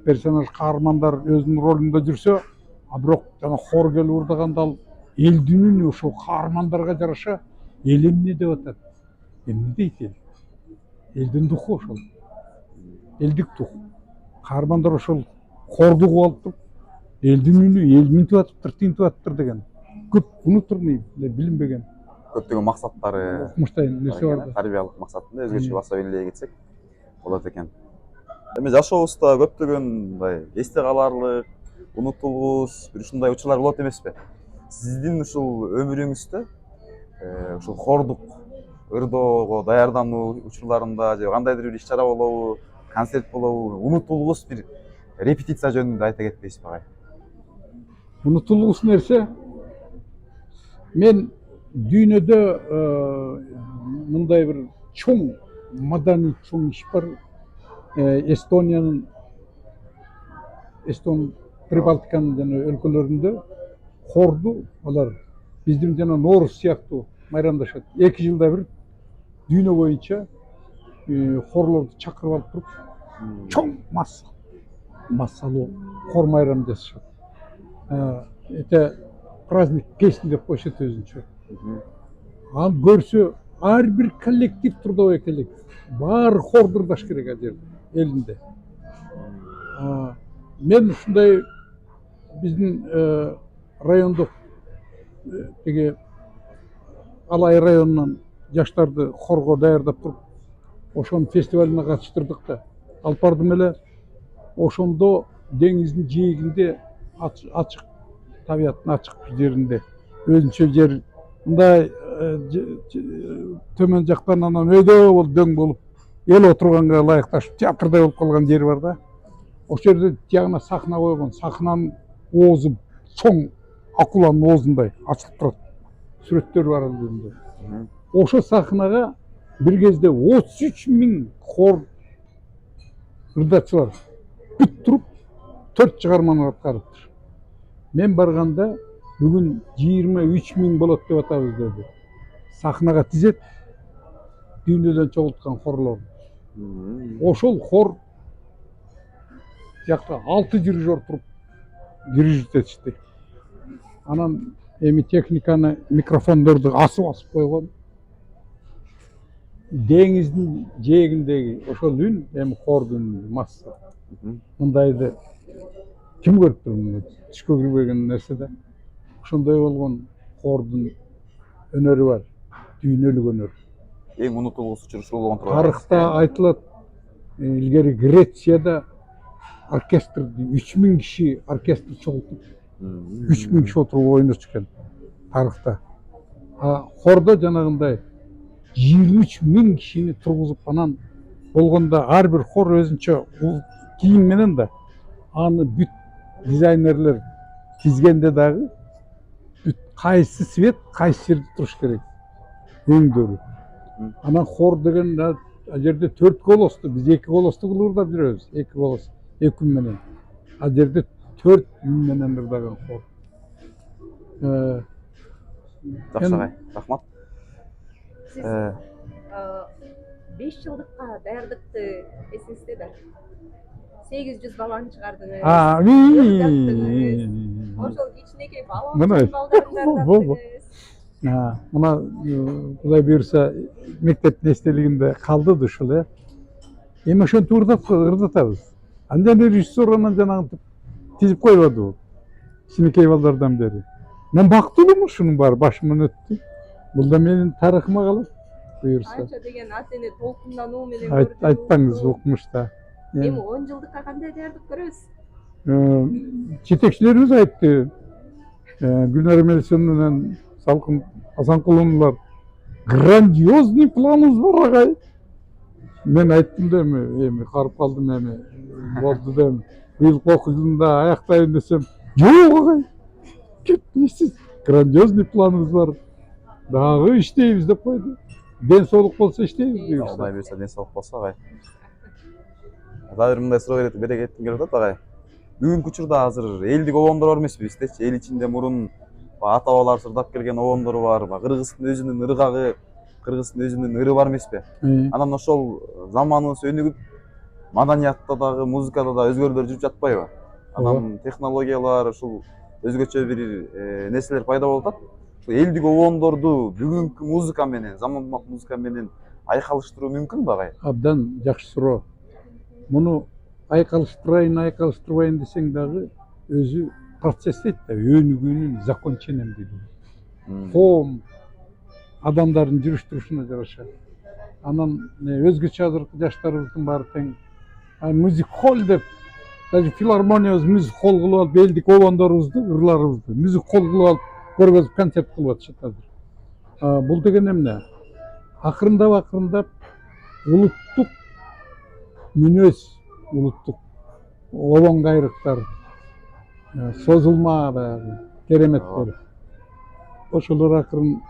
персонаж каармандар өзүнүн ролунда жүрсө, а бирок жана хор келип ырдаганда ал элдин үнү ошол каармандарга жараша эл эмне деп атат? Эмне дейт эл? Элдин духу ошол. Элдик дух. Каармандар ошол хорду угуп алып туруп, элдин үнү, эл минтип атыптыр, тинтип атыптыр деген көп внутренний билинбеген Көптөгөн максаттары, муштайын нерсе бар да. тарбиялык максатында өзгөчө баса белгилей кетсек болот экен. Эми жашообузда көптөгөн мындай эсте каларлык, унутулгус бир ушундай учурлар болот эмеспи? Сиздин ушул өмүрүңүздө ушул хордук ырдоого даярдануу учурларында же кандайдыр бир иш-чара болобу, концерт болобу, унутулгус бир репетиция жөнүндө айта кетпейсизби агай? Унутулгус нерсе мен дүйнөдө мындай бир чоң маданий чоң иш бар. Эстон Прибалтиканын жана өлкөлөрүндө хорду алар биздин жана Нооруз сыяктуу майрамдашат. 2 жылда бир дүйнө боюнча хорлорду чакырып алып туруп чоң массалуу хор майрам жасашат. Это праздник песни деп коюшат өзүнчө. Ал көрсө ар бир коллектив, трудовой коллектив, баары хорду ырдаш керек ал жерде, элинде. Мен ушундай биздин райондук теге Алай районунан жаштарды хорго даярдап туруп, ошонун фестивалына катыштырдык да. Алып бардым эле. Ошондо деңиздин жээгинде ачык табиаттын ачык жеринде өзүнчө жер мындай төмөн жактан анан өйдөө болуп дөң болуп эл отурганга ылайыкташып театрдай болуп калган жери бар да. Ошол жерде жагына сахна койгон. Сахнанын оозу чоң акуланын оозундай ачылып турат. Сүрөттөр бар ал жерде. Ошо сахнага бир кезде 33 000 хор ырдачылар бүт туруп 4 чыгарманы аткарыптыр. Мен барганда бүгүн 23 000 болот деп атабыз деди. Сахнага тизет дүйнөдөн чогулткан хорлор. Ошол хор жакта 6 дирижер туруп дирижер этишти. Анан эми техниканы, микрофондорду асып койгон. деңиздин жээгиндеги ошол үн эми хордун масса. Мындайды ким көрүп турмун? Түшкө кирбеген нерсе да. Ошондой болгон хордун өнөрү бар. Дүйнөлүк өнөр. Эң унутулгус учур болгон турган. Тарыхта айтылат, илгери Грецияда оркестрди 3000 киши оркестр чогултуп 3000 киши отуруп ойнотчу экен тарыхта. Хордо жанагындай 23.000 кишини тургузуп анан болгондо ар бир хор өзүнчө кийим менен да аны бүт дизайнерлер тизгенде дагы бүт кайсы свет кайсы жерде туруш керек өңдөрү. Анан хор деген ал жерде 4 голосту, биз 2 голосту ырдап жүрөбүз. 2 голос, 2 үн менен. Ал жерде 4 үн менен ырдаган хор. Жакшы агай, рахмат. Сиз 5 жылдыкка даярдыкты эсиңизде бар. 800 баланы чыгардыңыз. Ошол кичинекей балдарыңарды. Мына Кудай буюрса мектептин эстелигинде калды да ушул э. Эми ошентип ырдатабыз. Андан режиссер анан жанагынтип тизип койбоду. Кичинекей балдардан бери. Мен бактылуумун ушунун баары башымдан өттү. Бул да менин тарыхыма калат буюрса. Анча деген атени толкундануу менен көрдүк. Айтпаңыз укмушта. Эми 10 жылдыкка кандай даярдык көрөбүз? Жетекчилерибиз айтты. Гүлнар Эмелисон менен Салкын Асанкуловналар грандиозный планыбыз бар агай. Мен айттым да эми карып калдым эми болду да быйылкы окуу жылында аяктайын десем, жок агай. Кетпейсиз. Грандиозный планыбыз бар. Дагы иштейбиз деп койду. Ден соолук болсо иштейбиз буюрса. Алла буюрса ден соолук болсо агай. Дагы бир мындай суроо бере кетким келип атат агай. Бүгүнкү учурда азыр элдик обондор бар эмеспи биздечи? Эл ичинде мурун ата бабалар ырдап келген обондор бар, кыргыздын өзүнүн ыргагы, кыргыздын өзүнүн ыры бар эмеспи? Анан ошол заманыбыз өнүгүп, маданиятта дагы, музыкада да өзгөрүүлөр жүрүп жатпайбы? Анан технологиялар, ушул өзгөчө бир нерселер пайда болуп атат. Элдик обондорду бүгүнкү музыка менен, заманбап музыка менен айкалыштыруу мүмкүнбү агай? Абдан жакшы суроо. Муну айкалыштырбайын десең дагы өзү процесс дейт да, өнүгүүнүн закончением дейт. Коом адамдардын жүрүш-турушуна жараша. Анан өзгөчө азыркы жаштарыбыздын баары тең мюзик холл деп, даже филармониябыз мюзик холл кылып алып, элдик обондорубузду, ырларыбызды мюзик холл кылып алып, көргөзүп концерт кылып атышат азыр. Бул деген эмне? Акырындап улуттук мүнөз, улуттук обон кайрыктар, созулма баягы кереметтер. Ошолор акырын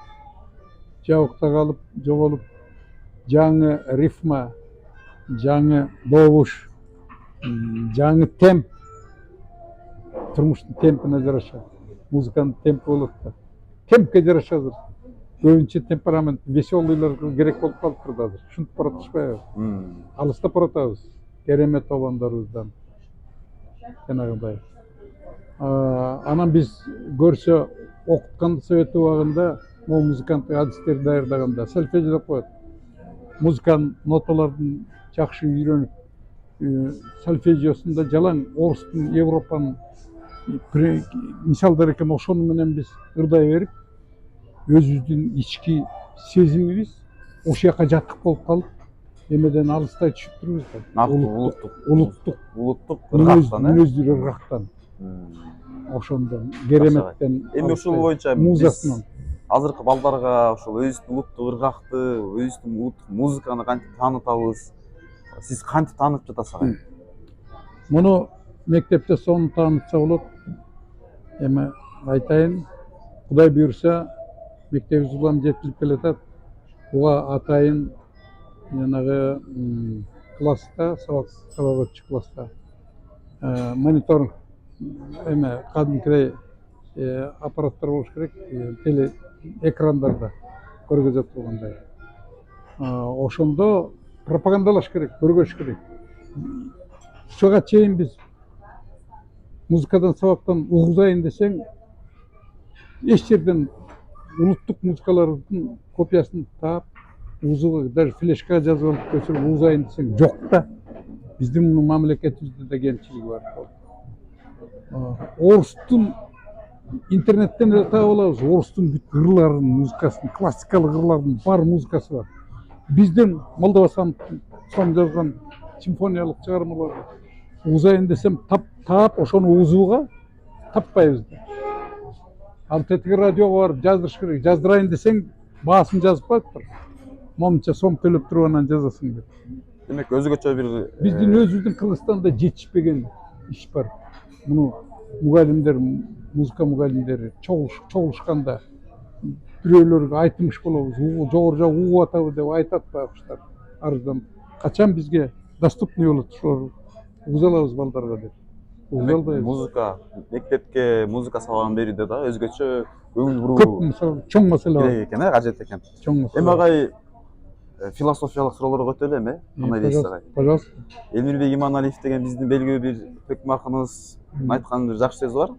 жабыкта калып, жоголуп, жаңы рифма, жаңы добуш, жаңы темп, турмуштун темпине жараша, музыканын темпи болот да. Темпке жарашабыз. Көбүнчө темперамент, веселыйлар керек болуп калыптыр да азыр. Ушинтип баратышпайбы? Алыстап баратабыз. Керемет обондорубуздан. Жанагындай. Анан биз көрсө окутканды совет убагында могу музыканттык адистерди даярдаганда сольфеджи деп коет. Музыканын ноталардын жакшы үйрөнүп, сольфеджиосунда жалаң орустун, Европанын мисалдар экен, ошону менен биз ырдай берип, өзүбүздүн ички сезимибиз ошол жака жаттык болуп калып, эмеден алыстай түшүп турбуз да. Улуттук мүнөздүү ыргактан. Ошондон кереметтен. Эми ушул боюнча музыкасынан азыркы балдарга ошол өзүбүздүн улуттук ыргакты, өзүбүздүн улуттук музыканы кантип таанытабыз? Сиз кантип таанып жатасыз агай? Муну мектепте сону таанытса болот. Эми айтайын, Кудай буюрса, мектебибиз улам жетилип келатат. Буга атайын жанагы класста, сабак өтчү класста монитор эме кадимкидей аппараттар болуш керек, теле экрандарда көргөзөт тургандай. Ошондо пропагандалаш керек, көргөзүш керек. Ушуга чейин биз музыкадан сабактан угузайын десең, эч жерден улуттук музыкалардын копиясын таап, узуга даже флешка жазып алып көчүрүп узайын десең жок да. Биздин мамлекетибизде де кемчилиги бар. Орустун интернеттен эле таап алабыз. Орустун бүт ырларынын музыкасын, классикалык ырлардын бар музыкасы бар. Биздин Молдова сом жазган симфониялык чыгармалар узайын десем таап ошону узууга таппайбыз да. Ал тетиги радиого барып жаздырыш керек. Жаздырайын десең баасын жазып коюптур. Момунча сом төлөп туруп анан жазасың деп. Демек өзгөчө бир Биздин өзүбүздүн Кыргызстанда жетишпеген иш бар. Муну мугалимдер, музыка мугалимдери чогулушканда бирөөлөргө айтымыш болобуз. Жогору жак угуп атабы деп айтат байкуштар. Арыздан качан бизге доступный болот ошолор угуза алабыз балдарга деп. Музыка, мектепке музыка сабагын берүүдө да өзгөчө көңүл буруу Көп мисалы чоң маселе бар. керек экен, кажет экен. Чоң маселе. Эми агай философиялык суроолорго өтөлү эми? Кандай дейсиз агай? Пожалуйста. Элмирбек Иманалиев деген биздин белгилүү бир төкмө акыныбыз айткан бир жакшы сөзү бар.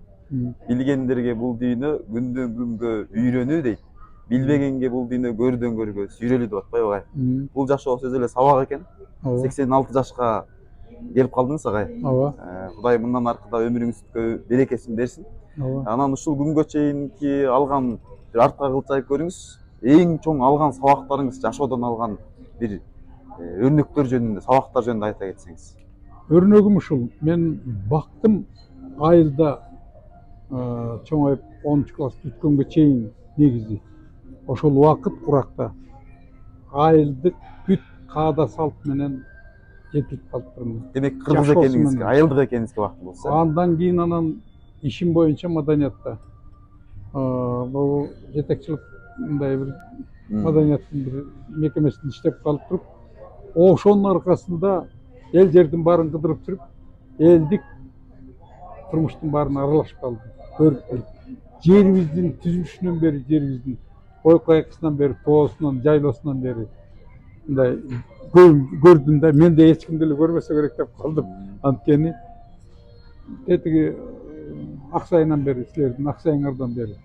Билгендерге бул дүйнө күндөн күнгө үйрөнүү дейт. Билбегенге бул дүйнө көрдөн көргө сүйрөлүү деп атпайбы агай? Бул жашоо сөзү эле сабак экен. 86 жашка келип калдыңыз агай. Ооба. Кудай мындан аркыда өмүрүңүзгө берекесин берсин. Ооба. Анан ушул күнгө чейинки алган бир артка кылчайып көрүңүз. Эң чоң алган сабактарыңыз, жашоодон алган бир өрнөктөр жөнүндө, сабактар жөнүндө айта кетсеңиз. Өрнөгүм ушул. Мен бактым айылда чоңоюп 10 класс бүткөнгө чейин негизи. Ошол убакыт куракта айылдык бүт каада салт менен жетип калыптырмын. Демек кыргыз экениңизге, айылдык экениңизге убакыт болсо. Андан кийин анан ишим боюнча маданиятта. Бул жетекчилик мындай бир маданияттын бир мекемесинде иштеп калып туруп, ошонун аркасында эл жердин баарын кыдырып жүрүп, элдик турмуштун баарына аралашып калдым. Көрүп жерибиздин түзүлүшүнөн бери, жерибиздин ой кайкысынан бери, тоосунан, жайлоосунан бери мындай көрдүм да, мен де эч ким деле көрбөсө керек деп калдым. Анткени тетиги Аксайынан бери, силердин Аксайыңардан бери.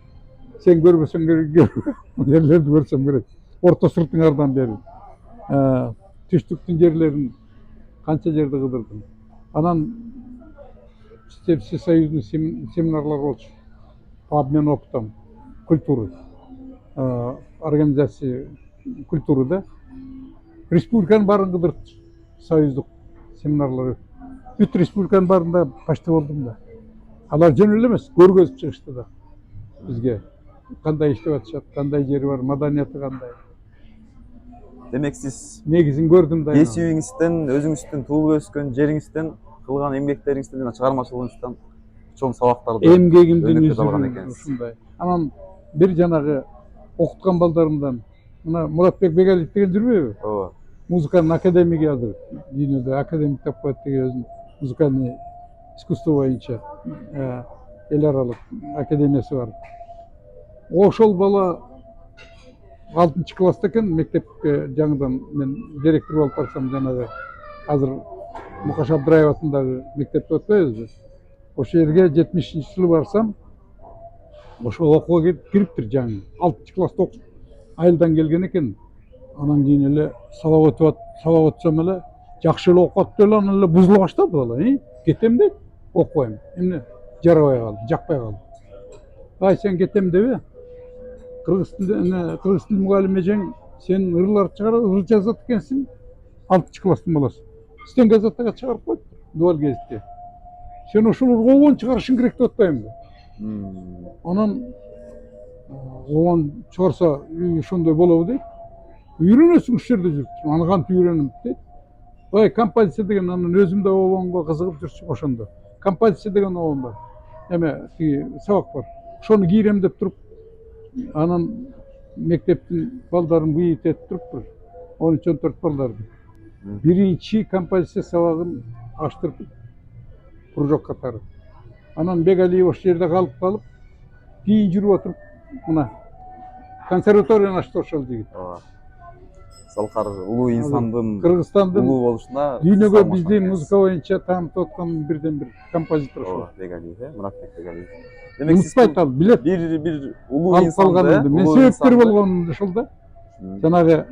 Сен көрбөсөң керек, жерлерди көрсөм керек. Орто сыртыңардан бери. Түштүктүн жерлерин канча жерде кыдырдым. Анан всесоюзный семинарлар болчу. По обмену опытом культуры. Организация культуры да. Республиканын баарын кыдырып союздук семинарлар. Бүт республиканын баарында почти болдум да. Алар жөн эле эмес, көргөзүп чыгышты да бизге. Кандай иштеп атышат, кандай жери бар, маданияты кандай. Демек сиз негизин көрдүм да. Кесибиңизден, өзүңүздүн туулуп өскөн жериңизден, кылган эмгектериңизден жана чыгармачылыгыңыздан чоң сабактарды эмгегимдин алган үзүгү экенсиз. ушундай. Анан бир жанагы окуткан балдарымдан мына Муратбек Бегалиев деген жүрбөйбү? Ооба. Музыканын академиги азыр дүйнөдө академик деп коет деген өзүнүн музыкальный искусство боюнча эл аралык академиясы бар. Ошол бала 6 класста экен, мектепке жаңыдан мен директор болуп барсам, жанагы азыр Мукаш Абдыраев атындагы мектепте өтпөйбүзбү? Ошол жерге 70-жылы барсам, ошол окууга кириптир жаңы. 6 класста окуп, айылдан келген экен. Анан кийин эле сабак өтсөм эле жакшы эле окуп атты эле, анан эле бузула баштады бала. Кетем дейт, окубайм. Эмне жарабай калды, жакпай калды. Ай сен кетем дебе. Кыргыз тил мугалими эжең, сен ырларды чыгарып, ыр жазат экенсиң. 6 класстын баласы. Сен газетага чыгарып койду, дуал гезитте. Сен ошолорго обон чыгарышың керек деп атпаймынбы? Анан обон чыгарса ошондой болобу дейт. Үйрөнөсүң ушул жерде жүрүп. Аны кантип үйрөнөм дейт. Ой, композиция деген анан өзүм да обонго кызыгып жүрчүм ошондо. Композиция деген обон бар. Эме сабак бар. Ошону кийрем деп туруп, анан мектептин балдарын быйыт этип туруп, 13-14 балдарды. Биринчи композиция сабагын аштырып, кружок катары. Анан Бегалиев ошол жерде калып, кийин жүрүп отуруп, мына консерваторияны ачты ошол жигит. Салкар улуу инсандын, Кыргызстандын улуу болушуна дүйнөгө биздин музыка боюнча таанытып аткан бирден бир композитор ошол. Бегалиев, Муратбек Бегалиев. Унутпайт ал, билет. Бир улуу инсан. Мен себептер болгон ошол да. Жанагы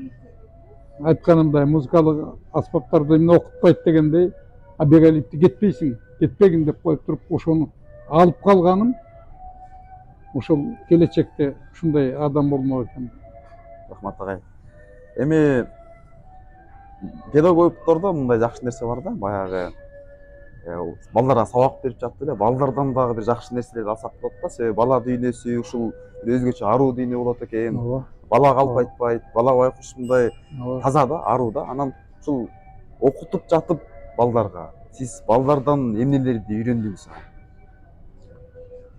айтканымдай музыкалык аспаптарды эмне окутпайт дегендей Абегалипти кетпейсиң, кетпегин деп коюп туруп ошону алып калганым ошол келечекте ушундай адам болмок экен. Рахмат агай. Эми педагогдордо мындай жакшы нерсе бар да, баягы балдарга сабак берип жатып эле балдардан дагы бир жакшы нерселерди алсак болот да. Себеби бала дүйнөсү ушул бир өзгөчө аруу дүйнө болот экен. Ооба. Бала калп айтпайт, бала байкуш мындай Ооба. таза да, аруу да. Анан ушул окутуп жатып балдарга сиз балдардан эмнелерди үйрөндүңүз?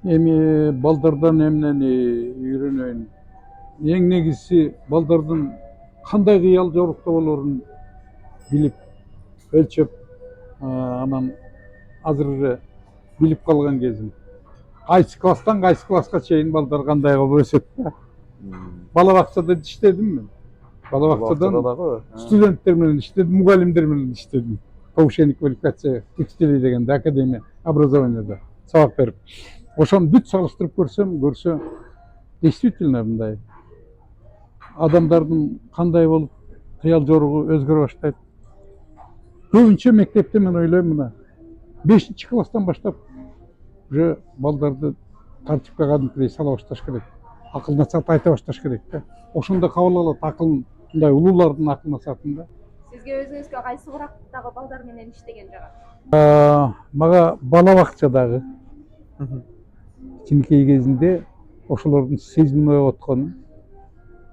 Эми балдардан эмнени үйрөнөйүн? Эң негизги балдардын кандай кыял жорукта болорун билип, өлчөп, анан азыр эле билип калган кезим. Кайсы класстан кайсы класска чейин балдар кандай кылып өсөт да. Бала бакчада иштедим мен. Бала бакчадан дагы студенттер менен иштедим, мугалимдер менен иштедим. Повышение квалификация учителей дегенде академия образованияда сабак берип. Ошону бүт салыштырып көрсө, действительно мындай адамдардын кандай болуп кыял жоругу өзгөрө баштайт. Көбүнчө мектепте мен ойлойм мына 5-класстан баштап уже балдарды тартипке кадимкидей сала башташ керек. Акыл насаат айта башташ керек да. Ошондо кабыл алат акылын, мындай улуулардын акыл насаатын да. Сизге өзүңүзгө кайсы курактагы балдар менен иштеген жагат? Мага бала бакчадагы кичинекей кезинде ошолордун сезимин ойготкон,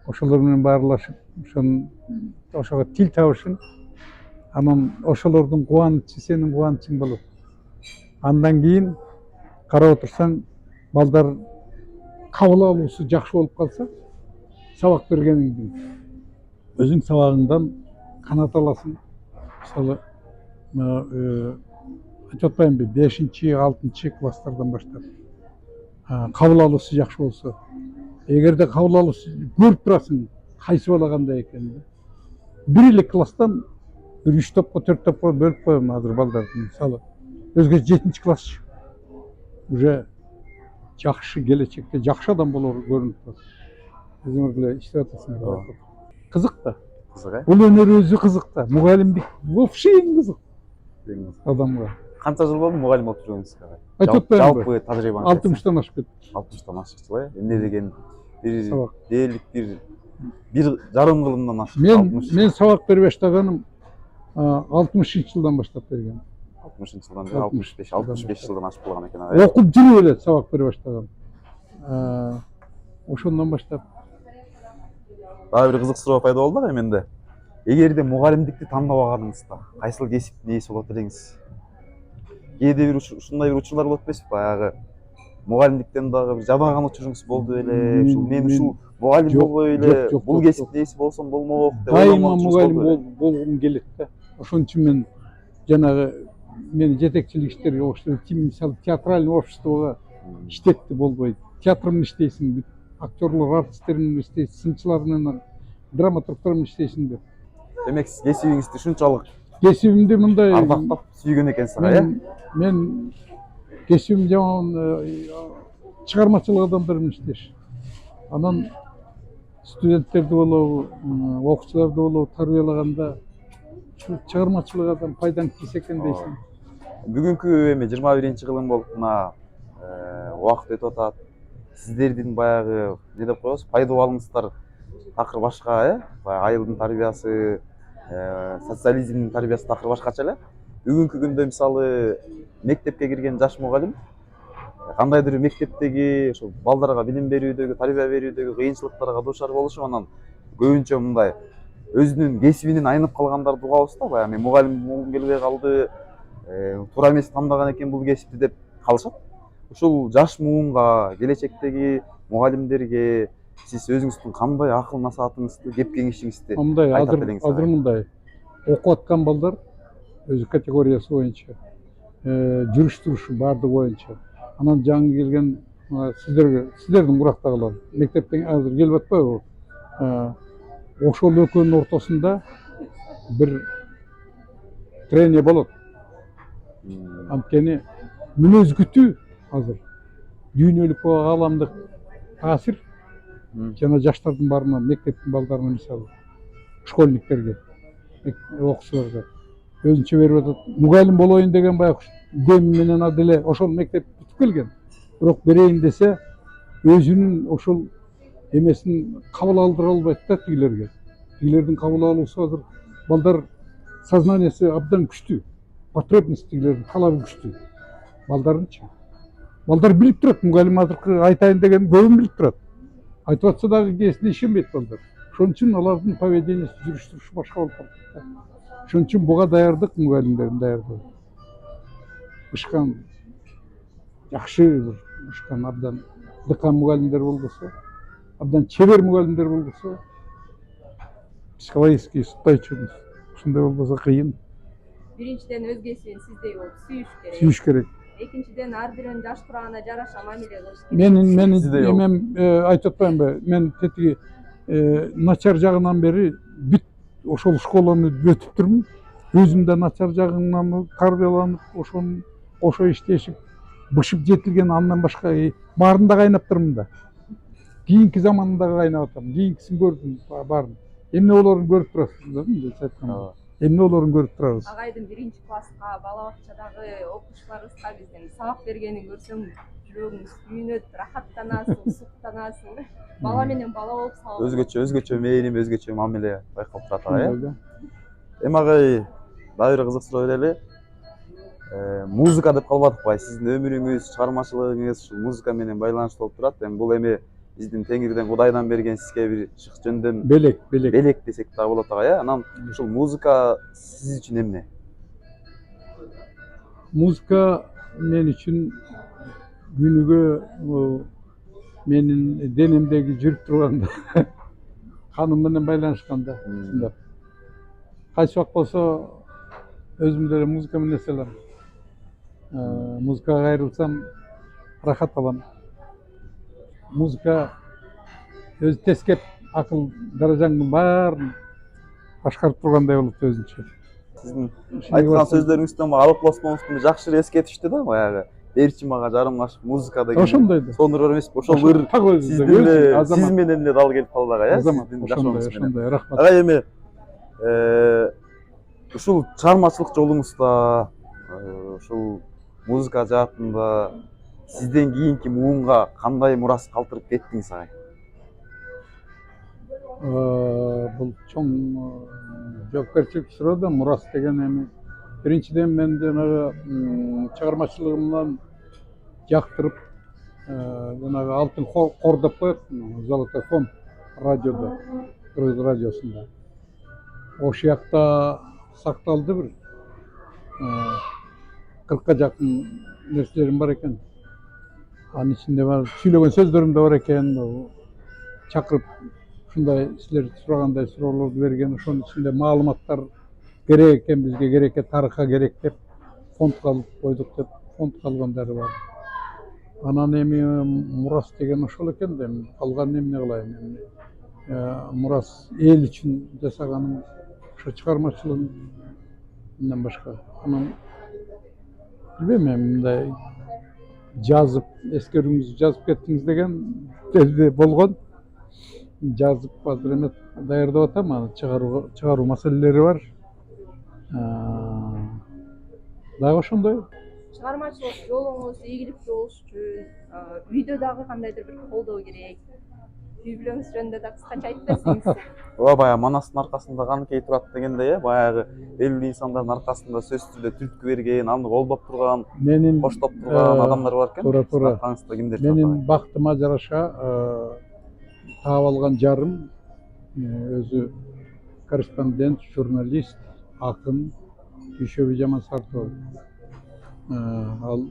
ошолор менен баарлашып, ошого тил табышын, анан ошолордун кубанычы сенин кубанычың болот. Андан кийин карап отурсаң, балдар кабыл алуусу жакшы болуп калса, сабак бергениңдин өзүң сабагыңдан канат аласың. Мисалы, айтып атпаймынбы, 5-6 класстардан баштап кабыл алуусу жакшы болсо, эгерде кабыл алуусу көрүп турасың, кайсы бала кандай экенин. Бир эле класстан бир 3 топко, 4 топко бөлүп коем азыр балдарды. Мисалы, өзгөчө 7 класс уже жакшы келечекте жакшы адам болору көрүнүп турат. Өзүңөр деле иштеп атасыңар. Кызык да. кызык, Бул өнөр өзү кызык да. Мугалимдик вообще кызык адамга. Канча жыл болду мугалим болуп жүргөнүзгө? Айтып атпаймынбы? Жалпы тажрыйбаңыз 60-тан ашып кетти. 60-тан ашык жыл, эмне деген Сабак. дээрлик бир жарым кылымдан ашык. Мен сабак бере баштаганым 60-жылдан баштап бергем. 60-жылдан бери 65 жылдан ашып калган экен ага. Окуп жүрүп эле сабак бере баштагам. Ошондон баштап. Дагы бир кызык пайда болду да менде. Эгерде мугалимдикти тандабаганыңызда, кайсыл кесиптин ээси болот элеңиз? Кээде бир ушундай бир учурлар болот эмеспи? Баягы мугалимдиктен дагы бир жабаган учуруңуз болду беле. Мен ушул мугалим болбой эле бул кесиптин ээси болсом болмок деп дайыма мугалим болгум келет да. Ошон үчүн мен жанагы мени жетекчилик иштери окшошту. Мисалы театральный обществого иштетти болбойт. Театр менен иштейсиң, бүт актерлор, артисттер менен иштейсиң, сынчылар менен, драматургтар менен иштейсиң деп. Демек сиз кесибиңизди ушунчалык Кесибимди мындай ардактап сүйгөн экенсиз, э? Мен кесибим жаман чыгармачылык адамдар менен иштеш. Анан студенттерди болобу, окуучуларды болобу тарбиялаганда чыгармачылык адам пайдаң тийсе экен дейсиң. Бүгүнкү эми 21-кылым болуп мына убакыт өтүп атат. Сиздердин баягы эмне деп коебуз, пайдубалыңыздар такыр башка, баягы айылдын тарбиясы, социализмдин тарбиясы такыр башкача эле. Бүгүнкү күндө мисалы мектепке кирген жаш мугалим кандайдыр мектептеги ошо балдарга билим берүүдөгү, тарбия берүүдөгү кыйынчылыктарга дуушар болушу анан көбүнчө мындай өзүнүн кесибинен айнып калгандарды угабыз да. Баягы мен мугалим болгум келбей калды, туура эмес тандаган экен бул кесипти деп калышат. Ушул жаш муунга, келечектеги мугалимдерге сиз өзүңүздүн кандай акыл насаатыңызды, кеп кеңешиңизди айтып бериңиз. Азыр мындай окуп аткан балдар өзү категориясы боюнча, жүрүш турушу баардыгы боюнча. Анан жаңы келген сиздердин курактагылар мектептен азыр келип атпайбы? Ошол экөөнүн ортосунда бир трение болот. Анткени мүнөз күтүү азыр дүйнөлүк ааламдык таасир жана жаштардын баарына, мектептин балдарына мисалы школьниктерге, окуучуларга өзүнчө берип атат. Мугалим болоюн деген баягы дем менен аделе ошол мектеп бүтүп келген. Бирок берейин десе өзүнүн ошол эмесин кабыл алдыра албайт да тигилерге. Тигилердин кабыл алуусу азыр балдар сознаниясы абдан күчтүү. Потребность тигилердин талабы күчтүү. Балдарынчы. Балдар билип турат, мугалим азыркы айтайын деген көбүн билип турат. Айтып атса дагы кээсине ишенбейт балдар. Ошон үчүн алардын поведениясы, жүрүш турушу башка болуп калат. Ошон үчүн буга даярдык мугалимдерин даярдоо. Ышкан жакшы ышкан абдан дыкан мугалимдер болбосо, абдан чебер мугалимдер болбосо, психологический устойчивость ушундай болбосо кыйын. Биринчиден өзгөсүн сиздей болуп сүйүш керек. Сүйүш керек. Экинчиден ар биринин жаш турагына жараша мамиле кылыш керек. Менин эмем айтып атпаймынбы? Мен тетиги начар жагынан бери бүт ошол школаны өтүптүрмүн. Өзүм да начар жагынан тарбияланып, ошо иштешип, бышып жетилген, андан башка баарында кайнаптырмын да. Кийинки заманда кайнап атам. Кийинкисин көрдүм баарын. Эмне болоорун көрүп турасыз да, мындайча айтканда. Эмне болоорун көрүп турабыз. Агайдын биринчи класска, бала бакчадагы окуучуларыбызга биздин сабак бергенин көрсөң, жүрөгүң сүйүнөт, рахаттанасың, суктанасың. Бала менен бала болуп сабак. Өзгөчө мээрим, өзгөчө мамиле байкалып турат ага, Эми агай дагы бир кызык суроо берели. Музыка деп калбадыкпы? Сиздин өмүрүңүз, чыгармачылыгыңыз ушул музыка менен байланыштуу болуп турат. Эми бул биздин Теңирден, Кудайдан берген сизге бир шык жөндөм белек десек дагы болот ага, Анан ушул музыка сиз үчүн эмне? Музыка мен үчүн күнүгө менин денемдеги жүрүп турганда каным менен байланышканда ушундай. Кайсы убакыт болсо өзүм деле музыка менен эселем. Музыкага кайрылсам рахат алам. Музыка өзү тескеп акыл даражаңдын баарын башкарып тургандай болот өзүнчө. Сиздин айткан сөздөрүңүздөн алып космонустун жакшы эле эске түштү да, баягы берчи мага жарым кашык музыка деген. Ошондой да. Сонур эмеспи? Ошол бир сиз менен эле дал келип калды ага, сиздин жашооңуз менен. Ошондой, рахмат. Ага эми ушул чыгармачылык жолуңузда, ушул музыка жаатында сизден кийинки муунга кандай мурас калтырып кеттиңиз агай? Бул чоң жоопкерчиликтүү суроо да, мурас деген эми биринчиден мен жанагы чыгармачылыгымдан жактырып, жанагы алтын кор деп коет, золотой фонд радиодо, Кыргыз радиосунда. Ошол жакта сакталды бир 40ка жакын нерселерим бар экен. Анын ичинде сүйлөгөн сөздөрүм да бар экен. Чакырып ушундай силер сурагандай суроолорду берген, ошонун ичинде маалыматтар керек экен, бизге керек экен, тарыхка керек деп фондко алып койдук деп фондко алгандары бар. Анан эми мурас деген ошол экен да, калганын эмне кылайын эми. Мурас эл үчүн жасаганым ошо чыгармачылыгым, мындан башка. Анан билбейм эми мындай жазып, эскерүүңүздү жазып кеттиңиз деген болгон. Жазып азыр эме даярдап атам, аны чыгаруу маселелери бар. Дагы ошондой. Чыгармачылык жолуңуз ийгиликтүү болуш үчүн үйдө дагы кандайдыр бир колдоо керек. Үй бүлөңүз жөнүндө да кыскача айтып берсеңиз. Ооба, баягы манастын аркасында каныкей турат дегендей, баягы белгилүү инсандардын аркасында сөзсүз түрдө түрткү берген, аны колдоп турган, коштоп турган адамдар бар экен. Туура. Аркаңызда кимдер? Менин бактыма жараша таап алган жарым өзү корреспондент, журналист, акын Дүйшөбү Жаман Сартов. Ал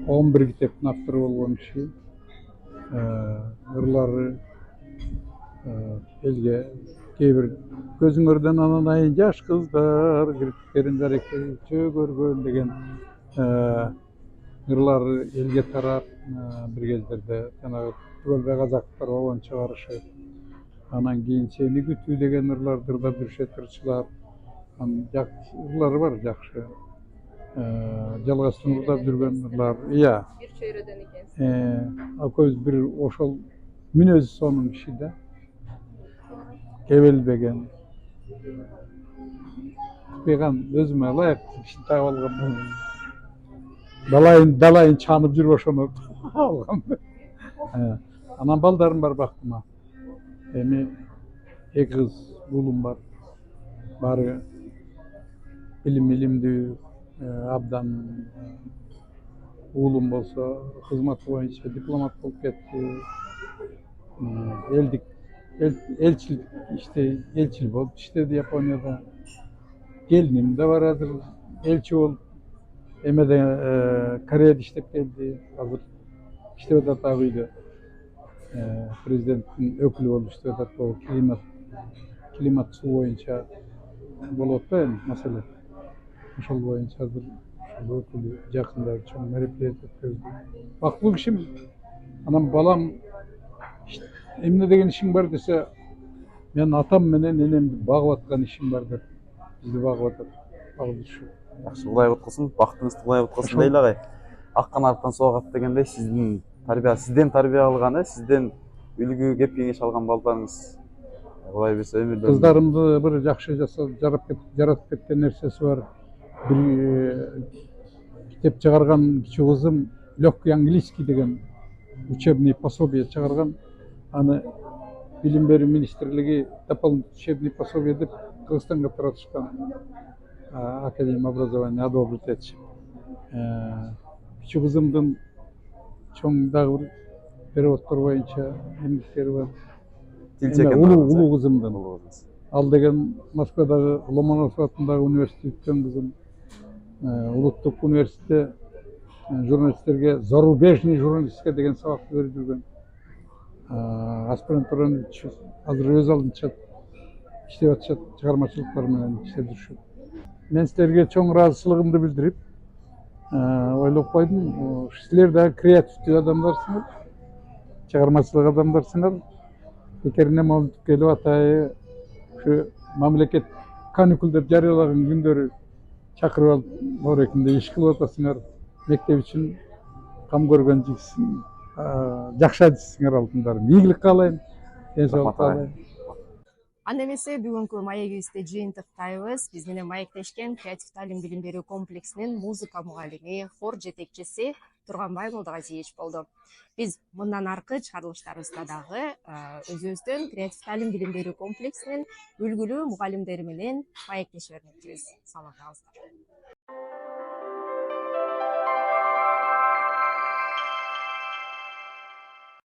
11 китептин автору болгон киши. Ырлары элге кээ бир көзүңөрдөн ананайын жаш кыздар кирпиктерин дарекече көргөн деген ырлары элге тарап, бир кездерде жанагы Түгөлбай казактар болгон чыгарышып, анан кийин Сени күтүү деген ырларды ырдап жүрүшөт ырчылар. Анын ырлары бар жакшы. Жалгастын ырдап жүргөн ырлар. Бир чөйрөдөн экенсиз. Акөз бир ошол мүнөзү сонун киши да. Кебелбеген, Кыйган өзүмө ылайыктуу ишин таап алгам. Далайын чанып жүрүп ошону алгам. Анан балдарым бар бактыма. Эми 2 кыз уулум бар. Баары илимдүү, абдан уулум болсо кызмат боюнча дипломат болуп кетти. Элчил болуп иштеди Японияда. Келиним де бар азыр элчи болуп. Эмеде Кореяда иштеп келди. Азыр иштеп атат ак үйдө. Президенттин өкүлү болуп иштеп атат. Бул климат суу боюнча болот да эми маселе. Ошол боюнча азыр ошол өкүлү жакында чоң мероприятие өткөздү. Бактылуу кишим. Анан балам эмне деген ишиң бар десе, мен атам менен энемди багып аткан ишим бар деп бизди багып атат. Багып Жакшы, Кудай куткарсын, бактыңызды Кудай куткарсын дейли агай. Ак канаттан согат дегендей, сизден тарбия алганы, сизден үлгү кеп кеңеш алган балдарыңыз Кудай берсе өмүрдө. Кыздарымды бир жакшы жаратып кеткен нерсеси бар. Бир китеп чыгарган кичүү кызым легкий английский деген учебный пособие чыгарган. Аны билим берүү министрлиги дополнительный учебный пособие деп Кыргызстанга таратышкан. Академия образования одобрить этишип. Кичүү кызымдын чоң дагы бир переводдор боюнча эмгектери бар. Улуу кызымдын. Ал деген Москвадагы Ломоносов атындагы университетте кызым. Улуттук университетте журналисттерге зарубежный журналистика деген сабакты берип жүргөн. Аспирантураны азыр өз алдынча иштеп атышат, чыгармачылыктар менен иштеп жүрүшөт. Мен силерге чоң ыраазычылыгымды билдирип, ойлоп койдум, силер дагы креативдүү адамдарсыңар, чыгармачылык адамдарсыңар. Экерине момунтуп келип атайы, ушу мамлекет каникул деп жарыялаган күндөрү чакырып алып, Оорекинде иш кылып атасыңар. Мектеп үчүн кам көргөн жигитсиң, жакшы адисиңер алтындарым. Ийгилик каалайм, денсаулык каалайм. Анда эмесе бүгүнкү маегибизде жыйынтыктайбыз. Биз менен маектешкен Креатив таалим билим берүү комплексинин музыка мугалими, хор жетекчиси Турганбай Молдогазиевич болду. Биз мындан аркы чыгарылыштарыбызда дагы өзүбүздүн Креатив таалим билим берүү комплексинин үлгүлүү мугалимдери менен маектеше бермекчибиз. Саламат калыңыздар.